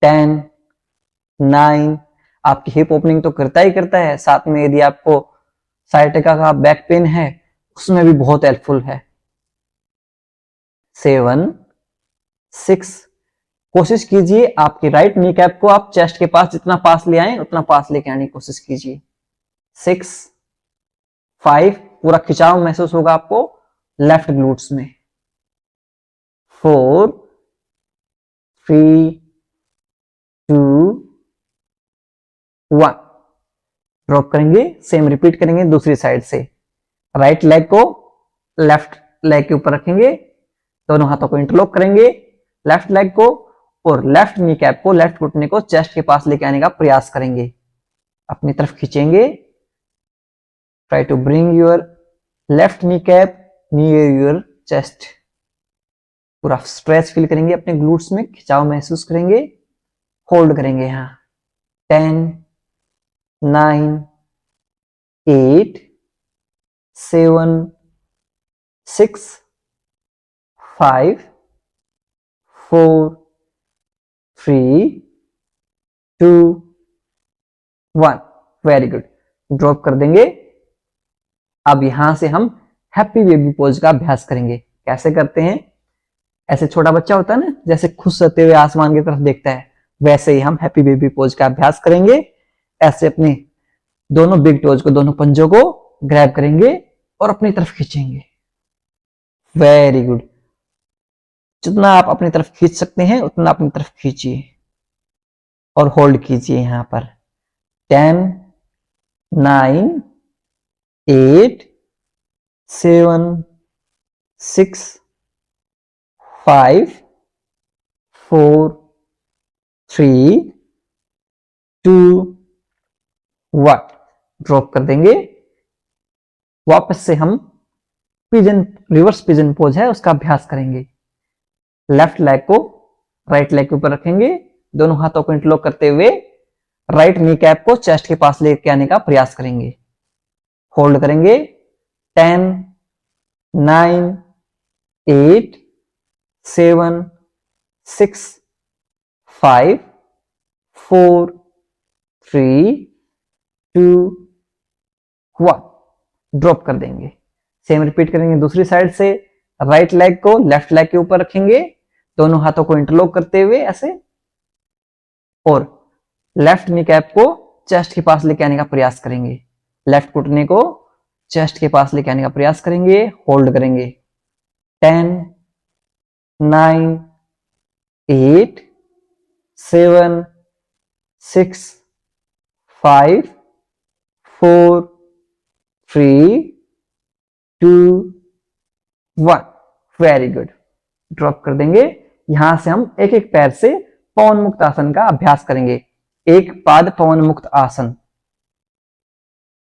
10 9। आपकी हिप ओपनिंग तो करता ही करता है, साथ में यदि आपको साइटिका का बैक पेन है उसमें भी बहुत हेल्पफुल है। 7 6। कोशिश कीजिए आपकी राइट नी कैप को आप चेस्ट के पास जितना पास ले आए उतना पास लेके आने की कोशिश कीजिए। 6 5। पूरा खिंचाव महसूस होगा आपको लेफ्ट ग्लूट्स में। 4 3 2 1। ड्रॉप करेंगे। सेम रिपीट करेंगे दूसरी साइड से। राइट लेग को लेफ्ट लेग के ऊपर रखेंगे, दोनों हाथों को इंटरलॉक करेंगे लेफ्ट लेग को, और लेफ्ट नी कैप को, लेफ्ट घुटने को चेस्ट के पास लेके आने का प्रयास करेंगे। अपनी तरफ खींचेंगे। Try to bring your left kneecap near your chest. पूरा स्ट्रेच फील करेंगे अपने ग्लूट्स में, खिंचाव महसूस करेंगे। होल्ड करेंगे यहां। 10 9 8 7 6 5 4 3 2 1। Very good. ड्रॉप कर देंगे। अब यहां से हम हैप्पी बेबी पोज का अभ्यास करेंगे। कैसे करते हैं? ऐसे छोटा बच्चा होता है ना, जैसे खुश रहते हुए आसमान की तरफ देखता है, वैसे ही हम हैप्पी बेबी पोज का अभ्यास करेंगे। ऐसे अपने दोनों बिग टोज को, दोनों पंजों को ग्रैब करेंगे और अपनी तरफ खींचेंगे। Very good. जितना आप अपनी तरफ खींच सकते हैं उतना अपनी तरफ खींचिए और होल्ड कीजिए यहां पर। 10 9 8 7 6 5 4 3 2 1। ड्रॉप कर देंगे। वापस से हम पिजन, रिवर्स पिजन पोज है उसका अभ्यास करेंगे। लेफ्ट लेग को राइट लेग के ऊपर रखेंगे, दोनों हाथों को इंटरलॉक करते हुए राइट नी कैप को चेस्ट के पास लेके आने का प्रयास करेंगे। होल्ड करेंगे। 10 9 8 7 6 5 4 3 2 1। ड्रॉप कर देंगे। सेम रिपीट करेंगे दूसरी साइड से। राइट लेग को लेफ्ट लेग के ऊपर रखेंगे, दोनों हाथों को इंटरलॉक करते हुए ऐसे, और लेफ्ट नी कैप को चेस्ट के पास लेके आने का प्रयास करेंगे। लेफ्ट घुटने को चेस्ट के पास लेके आने का प्रयास करेंगे। होल्ड करेंगे। 10, 9, 8, 7, 6, 5, 4, 3, 2, 1। Very good. ड्रॉप कर देंगे। यहां से हम एक एक पैर से पवन मुक्त आसन का अभ्यास करेंगे। एक पाद पवन मुक्त आसन।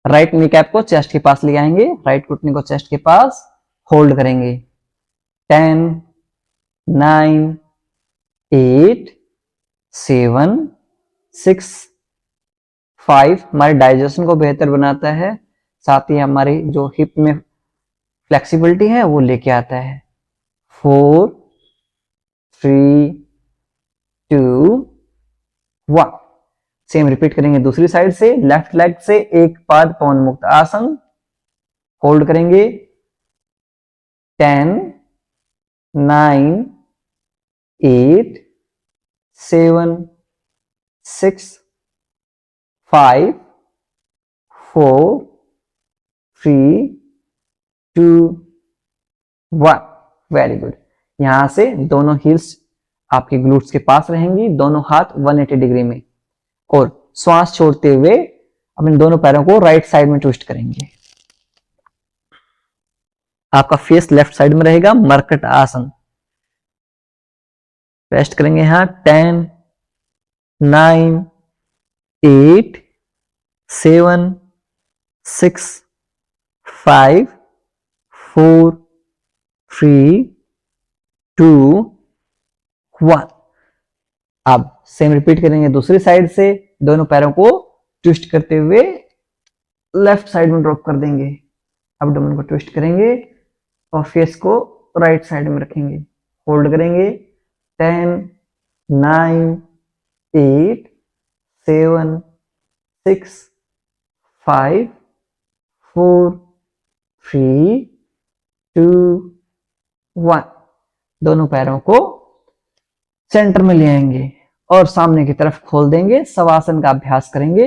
राइट नी कैप को चेस्ट के पास ले आएंगे, राइट घुटने को चेस्ट के पास होल्ड करेंगे। 10, 9, 8, 7, 6, 5 हमारे डाइजेशन को बेहतर बनाता है, साथ ही हमारी जो हिप में फ्लेक्सिबिलिटी है वो लेके आता है। 4, 3, 2, 1। सेम रिपीट करेंगे दूसरी साइड से। लेफ्ट लेग से एक पाद पवन मुक्त आसन होल्ड करेंगे। 10, 9, 8, 7, 6, 5, 4, 3, 2, 1। Very good. यहां से दोनों हील्स आपके ग्लूट्स के पास रहेंगी, दोनों हाथ 180 डिग्री में, और श्वास छोड़ते हुए अपने दोनों पैरों को राइट साइड में ट्विस्ट करेंगे। आपका फेस लेफ्ट साइड में रहेगा। मरकट आसन। रेस्ट करेंगे यहां। 10, 9, 8, 7, 6, 5, 4, 3, 2, 1। अब सेम रिपीट करेंगे दूसरी साइड से। दोनों पैरों को ट्विस्ट करते हुए लेफ्ट साइड में ड्रॉप कर देंगे। एब्डोमेन को ट्विस्ट करेंगे और फेस को राइट साइड में रखेंगे। होल्ड करेंगे। 10, 9, 8, 7, 6, 5, 4, 3, 2, 1। दोनों पैरों को सेंटर में ले आएंगे और सामने की तरफ खोल देंगे। शवासन का अभ्यास करेंगे।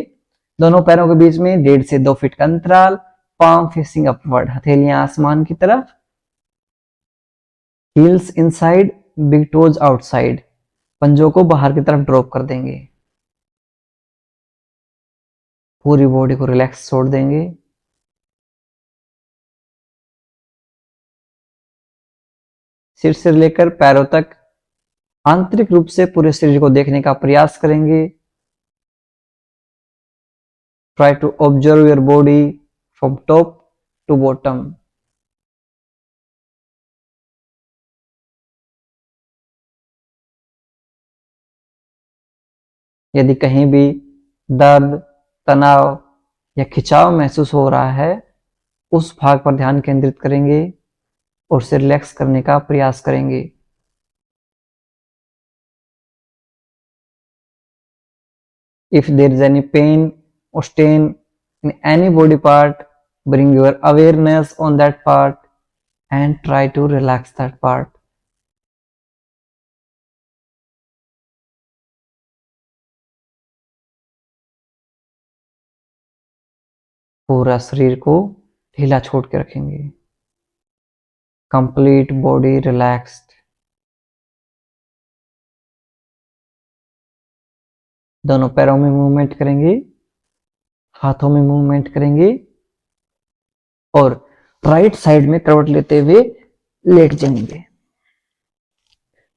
दोनों पैरों के बीच में 1.5 से 2 फीट का अंतराल। पाम फेसिंग अपवर्ड, हथेलियां आसमान की तरफ। Heels inside, big toes outside. पंजों को बाहर की तरफ ड्रॉप कर देंगे। पूरी बॉडी को रिलैक्स छोड़ देंगे। सिर से लेकर पैरों तक आंतरिक रूप से पूरे शरीर को देखने का प्रयास करेंगे। Try to observe your body from top to bottom. यदि कहीं भी दर्द, तनाव या खिंचाव महसूस हो रहा है, उस भाग पर ध्यान केंद्रित करेंगे और उसे रिलैक्स करने का प्रयास करेंगे। If there is any pain or strain in any body part, bring your awareness on that part and try to relax that part. पूरा शरीर को ढीला छोड़ के रखेंगे। Complete body relaxed. दोनों पैरों में मूवमेंट करेंगे, हाथों में मूवमेंट करेंगे और राइट साइड में करवट लेते हुए लेट जाएंगे।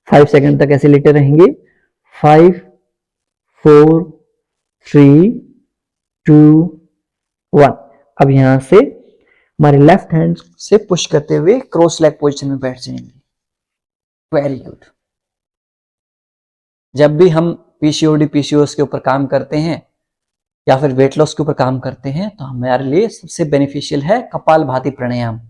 5 सेकंड तक ऐसे लेटे रहेंगे। 5, 4, 3, 2, 1। अब यहां से हमारे लेफ्ट हैंड से पुश करते हुए क्रॉस लेग पोजीशन में बैठ जाएंगे। Very good. जब भी हम पीसीओडी पीसीओएस के ऊपर काम करते हैं या फिर वेट लॉस के ऊपर काम करते हैं तो हमारे लिए सबसे बेनिफिशियल है कपालभाति प्राणायाम।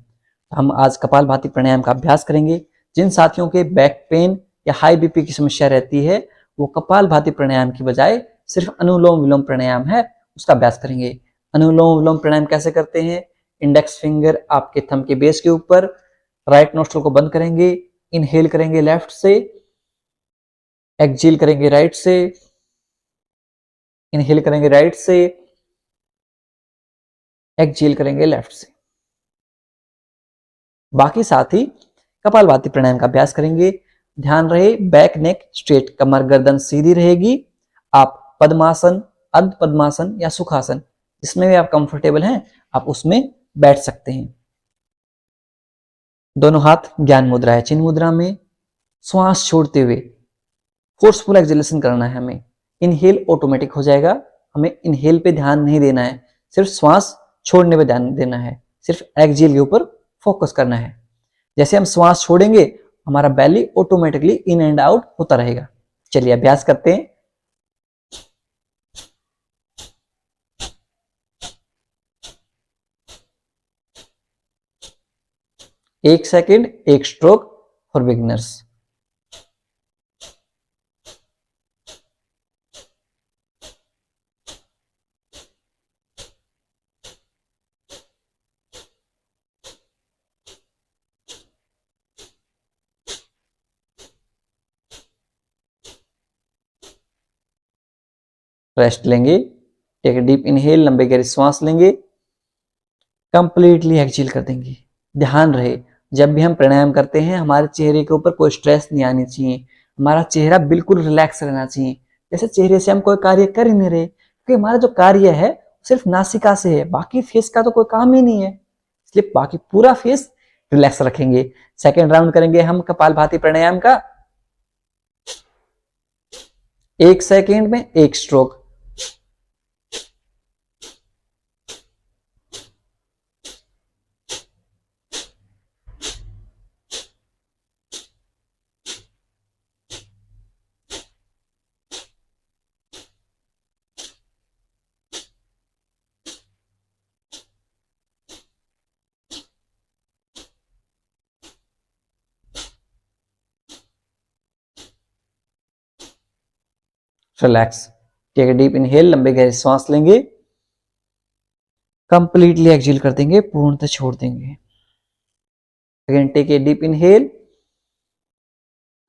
हम आज कपालभाति प्राणायाम का अभ्यास करेंगे। जिन साथियों के बैक पेन या हाई बीपी की समस्या रहती है वो कपालभाति प्राणायाम की बजाय सिर्फ अनुलोम विलोम प्राणायाम है उसका अभ्यास करेंगे। अनुलोम विलोम प्राणायाम कैसे करते हैं? इंडेक्स फिंगर आपके थंब के बेस के ऊपर, राइट नोस्ट्रल को बंद करेंगे, इनहेल करेंगे लेफ्ट से, एक्सहेल करेंगे राइट से, इनहेल करेंगे राइट से, एक्सहेल करेंगे लेफ्ट से। बाकी साथी कपालभाति प्राणायाम का अभ्यास करेंगे। ध्यान रहे बैक नेक स्ट्रेट, कमर गर्दन सीधी रहेगी। आप पद्मासन, अर्ध पद्मासन या सुखासन जिसमें भी आप कंफर्टेबल हैं आप उसमें बैठ सकते हैं। दोनों हाथ ज्ञान मुद्रा है, चिन्ह मुद्रा में। श्वास छोड़ते हुए फोर्सफुल एक्सहेलेशन करना है हमें। इनहेल ऑटोमेटिक हो जाएगा, हमें इनहेल पे ध्यान नहीं देना है, सिर्फ श्वास छोड़ने पे ध्यान देना है, सिर्फ एक्सहेल के ऊपर फोकस करना है। जैसे हम श्वास छोड़ेंगे हमारा बेली ऑटोमेटिकली इन एंड आउट होता रहेगा। चलिए अभ्यास करते हैं। एक सेकेंड, एक स्ट्रोक फॉर बिगिनर्स। रेस्ट लेंगे, टेक डीप इनहेल, लंबे गहरी श्वास लेंगे, कंप्लीटली एक्सहेल कर देंगे। ध्यान रहे जब भी हम प्राणायाम करते हैं हमारे चेहरे के ऊपर कोई स्ट्रेस नहीं आनी चाहिए, हमारा चेहरा बिल्कुल रिलैक्स रहना चाहिए। जैसे चेहरे से हम कोई कार्य कर ही नहीं रहे, क्योंकि हमारा जो कार्य है सिर्फ नासिका से है, बाकी फेस का तो कोई काम ही नहीं है, इसलिए बाकी पूरा फेस रिलैक्स रखेंगे। सेकेंड राउंड करेंगे हम कपालभाति प्राणायाम का। एक सेकेंड में एक stroke. Relax, take a deep inhale, लंबे गहरे सांस लेंगे, कंप्लीटली एक्सहेल कर देंगे, पूर्णतः छोड़ देंगे। Again take a deep inhale,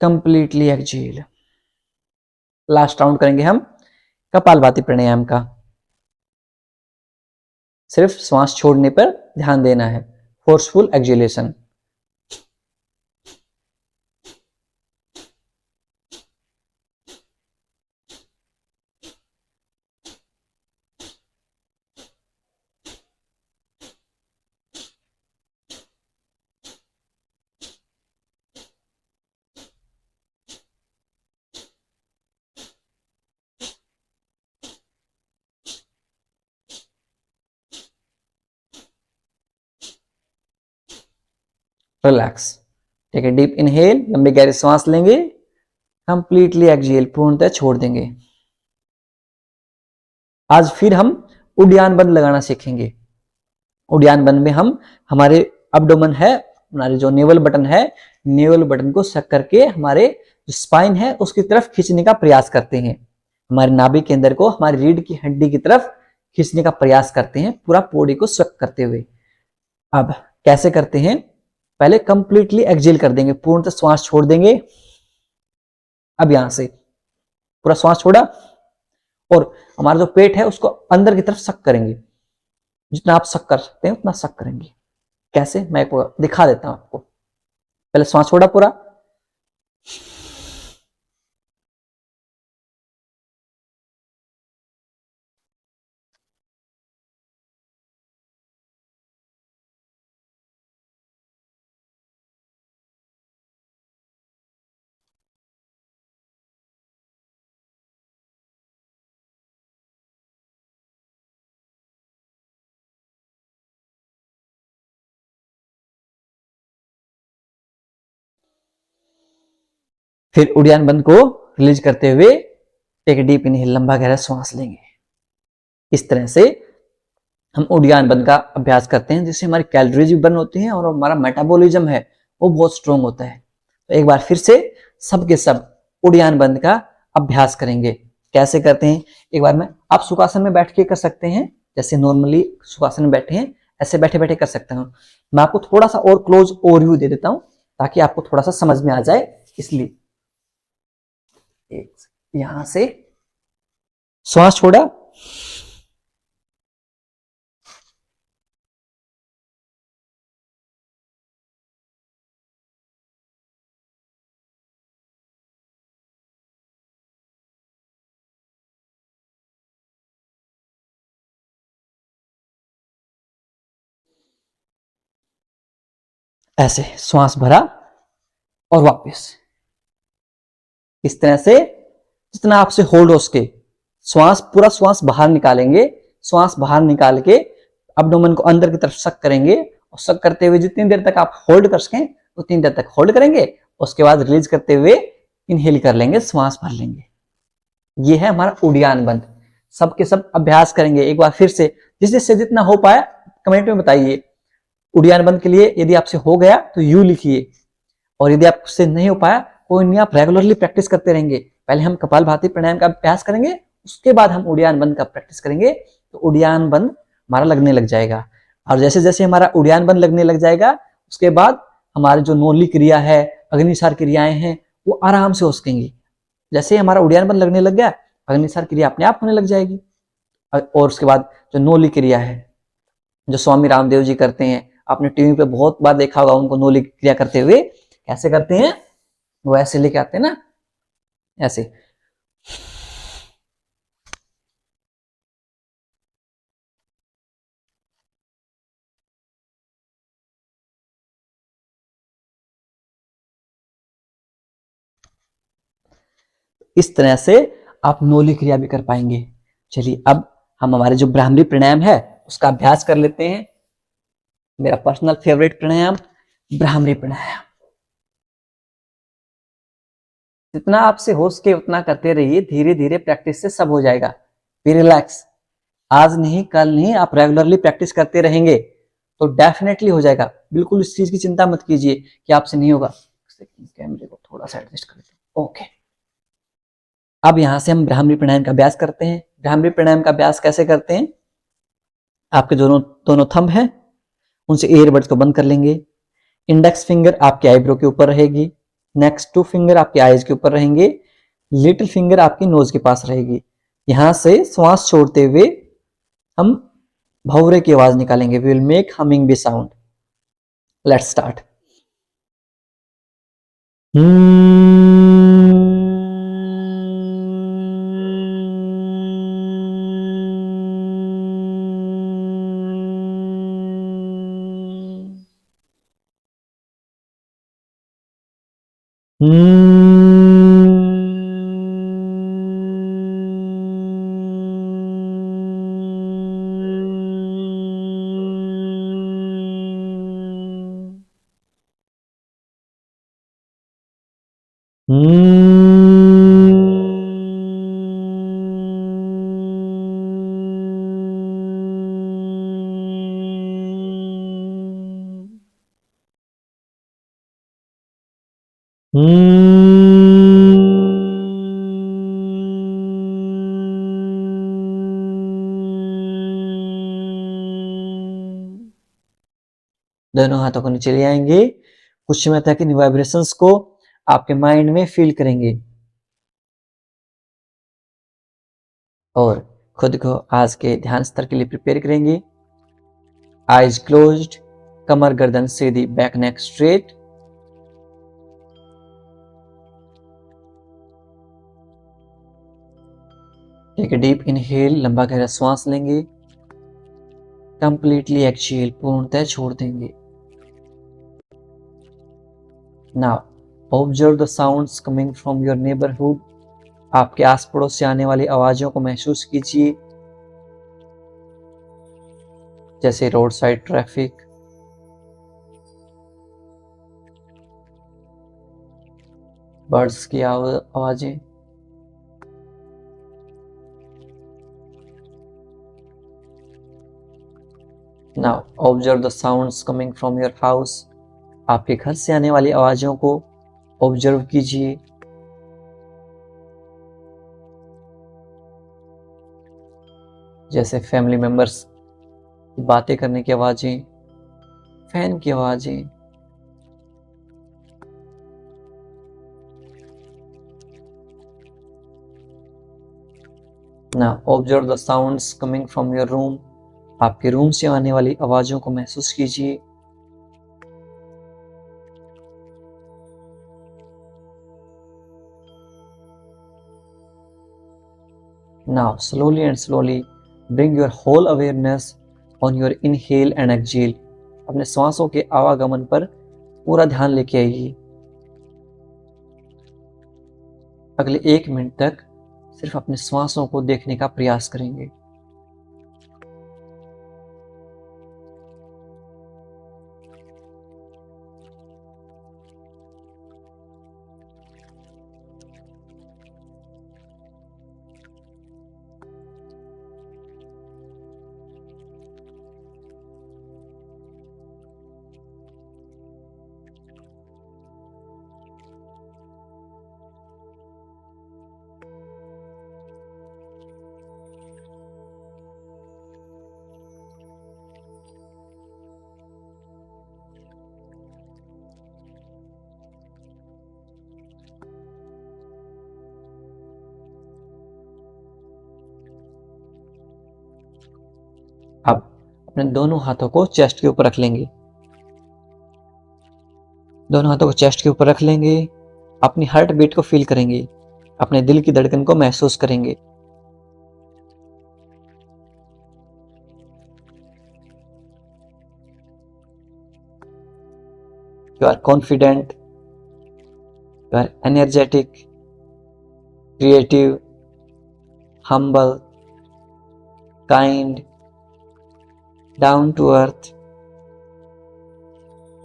completely exhale. Last round करेंगे हम कपालभाति प्राणायाम का। सिर्फ श्वास छोड़ने पर ध्यान देना है, forceful exhalation. Relax, take a deep inhale, लंबे गहरे सांस लेंगे, कंप्लीटली एक्सहेल, पूर्णतः छोड़ देंगे। आज फिर हम उड्डयन बंद लगाना सीखेंगे। उड्डयन बंद में हम हमारे अब्डोमेन है, हमारे जो नेवल बटन है, नेवल बटन को सक करके हमारे जो स्पाइन है उसकी तरफ खींचने का प्रयास करते हैं। हमारे नाभि के अंदर को हमारी रीढ़ की हड्डी की तरफ खींचने का प्रयास करते हैं, पूरा बॉडी को सक करते हुए। अब कैसे करते हैं, पहले कंप्लीटली एक्सहेल कर देंगे, पूर्णतः श्वास छोड़ देंगे। अब यहां से पूरा श्वास छोड़ा और हमारा जो पेट है उसको अंदर की तरफ सक करेंगे, जितना आप सक कर सकते हैं उतना सक करेंगे। कैसे, मैं दिखा देता हूं आपको। पहले श्वास छोड़ा पूरा, फिर उड़ान बंद को रिलीज करते हुए टेक डीप इनहेल, लंबा गहरा श्वास लेंगे। इस तरह से हम उड़ान बंद का अभ्यास करते हैं, जिससे हमारी कैलोरीज भी बर्न होती हैं और हमारा मेटाबॉलिज्म है वो बहुत स्ट्रोंग होता है। तो एक बार फिर से सब के सब उड़ान बंद का अभ्यास करेंगे। कैसे करते हैं, एक बार में आप सुखासन में बैठ के कर सकते हैं, जैसे नॉर्मली सुखासन में बैठे हैं ऐसे बैठे बैठे कर सकते हैं। मैं आपको थोड़ा सा और क्लोज ओवरव्यू दे देता हूं ताकि आपको थोड़ा सा समझ में आ जाए, इसलिए यहां से श्वास छोड़ा, ऐसे श्वास भरा और वापस। इस तरह से जितना आपसे होल्ड हो सके, श्वास पूरा श्वास बाहर निकालेंगे। श्वास बाहर निकाल के अब्डोमेन को अंदर की तरफ सक करेंगे और सक करते हुए जितनी देर तक आप होल्ड कर सकें उतनी देर तक होल्ड करेंगे। उसके बाद रिलीज करते हुए इनहेल कर लेंगे, श्वास भर लेंगे। ये है हमारा उड़ियान बंद। सबके सब अभ्यास करेंगे एक बार फिर से, जिससे जितना हो पाया कमेंट में बताइए। उड़ियान बंद के लिए यदि आपसे हो गया तो यू लिखिए, और यदि आपसे नहीं हो पाया कोई नहीं, आप रेगुलरली प्रैक्टिस करते रहेंगे। पहले हम कपालभाति प्राणायाम का अभ्यास करेंगे, उसके बाद हम उड़ियान बंद का प्रैक्टिस करेंगे, तो उड़ियान बंद हमारा लगने लग जाएगा। और जैसे जैसे हमारा उड़ियान बंद लगने लग जाएगा, उसके बाद हमारी जो नोली क्रिया है, अग्निसार क्रियाएं हैं, वो आराम से हो सकेंगी। जैसे हमारा उड़ियान बंद लगने लग गया, अग्निसार क्रिया अपने आप होने लग जाएगी। और उसके बाद जो नोली क्रिया है, जो स्वामी रामदेव जी करते हैं, आपने टीवी पे बहुत बार देखा होगा उनको नोली क्रिया करते हुए। कैसे करते हैं? वो ऐसे लेके आते हैं ना, ऐसे। इस तरह से आप नोली क्रिया भी कर पाएंगे। चलिए अब हम हमारे जो ब्राह्मरी प्राणायाम है उसका अभ्यास कर लेते हैं। मेरा पर्सनल फेवरेट प्राणायाम ब्राह्मरी प्राणायाम। जितना आपसे हो सके उतना करते रहिए, धीरे धीरे प्रैक्टिस से सब हो जाएगा। बी रिलैक्स, आज नहीं कल नहीं, आप रेगुलरली प्रैक्टिस करते रहेंगे तो डेफिनेटली हो जाएगा। बिल्कुल इस चीज की चिंता मत कीजिए कि आपसे नहीं होगा। कैमरे को थोड़ा सा एडजस्ट कर लेते हैं। ओके, अब यहां से हम ब्राह्मरी प्राणायाम का अभ्यास करते हैं। ब्राह्मरी प्राणायाम का अभ्यास कैसे करते हैं? आपके दोनों दोनों थंब हैं, उनसे ईयरबड्स को बंद कर लेंगे। इंडेक्स फिंगर आपके आईब्रो के ऊपर रहेगी, नेक्स्ट 2 फिंगर आपके आईज के ऊपर रहेंगे, लिटिल फिंगर आपकी नोज के पास रहेगी। यहां से श्वास छोड़ते हुए हम भौरे की आवाज निकालेंगे। We will make humming bee sound. Let's start. दोनों हाथों को नीचे ले आएंगे। कुछ समय तक इन वाइब्रेशंस को आपके माइंड में फील करेंगे और खुद को आज के ध्यान स्तर के लिए प्रिपेयर करेंगे। आईज क्लोज्ड, कमर गर्दन सीधी, back neck straight. Take a deep inhale, लंबा गहरा श्वास लेंगे। कंप्लीटली एक्सहेल, पूर्णतः छोड़ देंगे। Now observe the sounds coming from your neighbourhood. आपके आस पड़ोस से आने वाली आवाजों को महसूस कीजिए, जैसे रोड साइड ट्रैफिक, बर्ड्स की आवाजें। Now observe the sounds coming from your house. आपके घर से आने वाली आवाजों को ऑब्जर्व कीजिए, जैसे फैमिली मेंबर्स बातें करने की आवाजें, फैन की आवाजें। Now observe the sounds coming from your room. आपके रूम से आने वाली आवाजों को महसूस कीजिए। Now slowly and slowly bring your whole awareness on your inhale and exhale. अपने श्वासों के आवागमन पर पूरा ध्यान लेके आइए। अगले 1 मिनट तक सिर्फ अपने श्वासों को देखने का प्रयास करेंगे। अब अपने दोनों हाथों को चेस्ट के ऊपर रख लेंगे। दोनों हाथों को चेस्ट के ऊपर रख लेंगे। अपनी हार्ट बीट को फील करेंगे, अपने दिल की धड़कन को महसूस करेंगे। You are confident, you are energetic, creative, humble, kind, down to earth.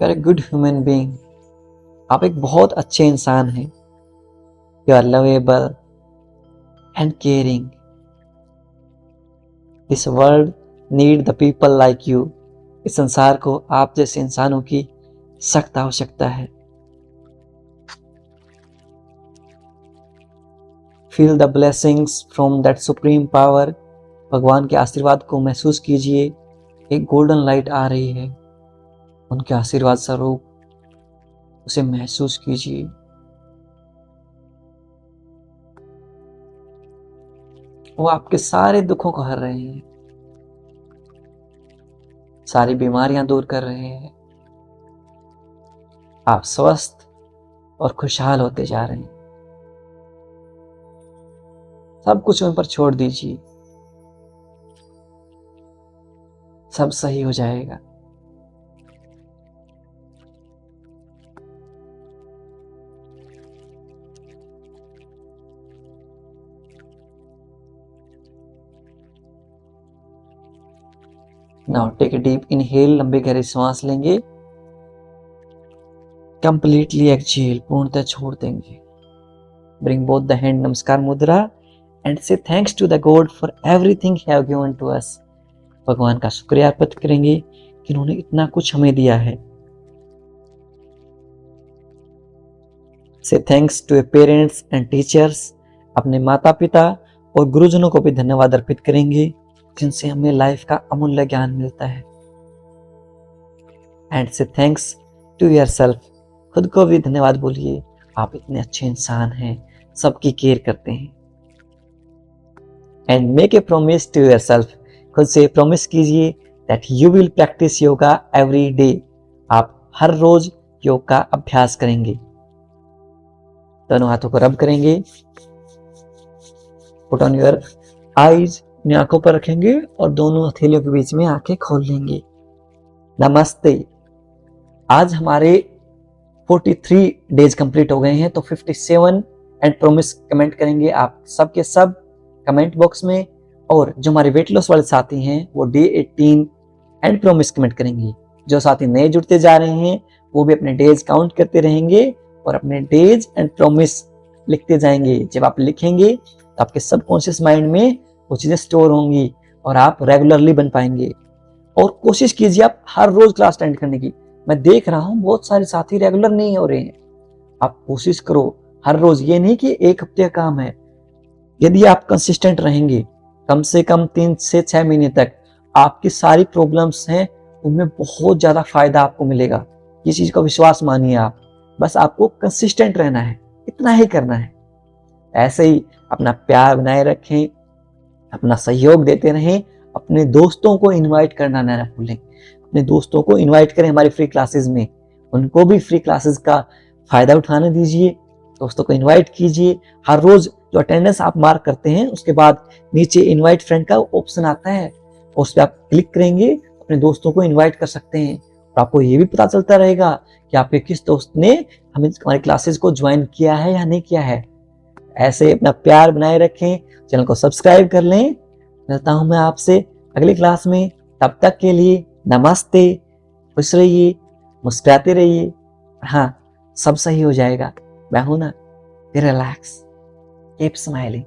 You are a good human being. आप एक बहुत अच्छे इंसान हैं। You are lovable and caring. This world need the people like you. इस संसार को आप जैसे इंसानों की सख्त आवश्यकता है। Feel the blessings from that supreme power. भगवान के आशीर्वाद को महसूस कीजिए। एक गोल्डन लाइट आ रही है, उनके आशीर्वाद स्वरूप उसे महसूस कीजिए। वो आपके सारे दुखों को हर रहे हैं, सारी बीमारियां दूर कर रहे हैं। आप स्वस्थ और खुशहाल होते जा रहे हैं। सब कुछ उन पर छोड़ दीजिए, सब सही हो जाएगा। Now take a deep inhale, लंबे गहरे सांस लेंगे। कंप्लीटली एक्सहेल, पूर्णतः छोड़ देंगे। ब्रिंग बोथ द हैंड, नमस्कार मुद्रा, and say thanks to the God for everything he have given to us. भगवान का शुक्रिया अर्पित करेंगे कि उन्होंने इतना कुछ हमें दिया है। Say thanks to parents and teachers, अपने माता पिता और गुरुजनों को भी धन्यवाद अर्पित करेंगे जिनसे हमें लाइफ का अमूल्य ज्ञान मिलता है। And say thanks to yourself, खुद को भी धन्यवाद बोलिए। आप इतने अच्छे इंसान हैं, सबकी केयर करते हैं। And make a promise to yourself, खुद से प्रॉमिस कीजिए that you will practise yoga every day. आप हर रोज योग का अभ्यास करेंगे। दोनों हाथों को रब करेंगे। पुट ऑन योर आईज, अपनी आंखों पर रखेंगे और दोनों हथेलियों के बीच में आंखें खोल लेंगे। नमस्ते। आज हमारे 43 डेज कंप्लीट हो गए हैं, तो 57 एंड प्रॉमिस कमेंट करेंगे आप सब के सब कमेंट बॉक्स में। और जो हमारे वेट लॉस वाले साथी हैं वो डे 18 एंड प्रॉमिस कमेंट करेंगे। जो साथी नए जुड़ते जा रहे हैं वो भी अपने डेज काउंट करते रहेंगे और अपने डेज एंड प्रॉमिस लिखते जाएंगे। जब आप लिखेंगे तो आपके सबकॉन्शियस माइंड में वो चीजें स्टोर होंगी और आप रेगुलरली बन पाएंगे। और कोशिश कीजिए आप हर रोज क्लास अटेंड करने की। मैं देख रहा हूँ बहुत सारे साथी रेगुलर नहीं हो रहे हैं। आप कोशिश करो हर रोज, ये नहीं कि एक हफ्ते का काम है। यदि आप कंसिस्टेंट रहेंगे कम से कम 3 से 6 महीने तक, आपकी सारी प्रॉब्लम्स हैं उनमें बहुत ज्यादा फायदा आपको मिलेगा। ये चीज का विश्वास मानिए आप। बस आपको कंसिस्टेंट रहना है, इतना ही करना है। ऐसे ही अपना प्यार बनाए रखें, अपना सहयोग देते रहें। अपने दोस्तों को इनवाइट करना ना भूलें। अपने दोस्तों को इनवाइट करें हमारी फ्री क्लासेस में, उनको भी फ्री क्लासेस का फायदा उठाने दीजिए। दोस्तों को इनवाइट कीजिए। हर रोज जो अटेंडेंस आप मार्क करते हैं उसके बाद नीचे इनवाइट फ्रेंड का ऑप्शन आता है, उस पर आप क्लिक करेंगे, अपने दोस्तों को इनवाइट कर सकते हैं और आपको ये भी पता चलता रहेगा कि आपके किस दोस्त ने हमारी क्लासेस को ज्वाइन किया है या नहीं किया है। ऐसे अपना प्यार बनाए रखें, चैनल को सब्सक्राइब कर लें। मिलता हूं मैं आपसे अगली क्लास में, तब तक के लिए नमस्ते। खुश रहिए, मुस्कुराते रहिए। हाँ, सब सही हो जाएगा। मैं हूं ना, रिलैक्स, कीप स्माइलिंग।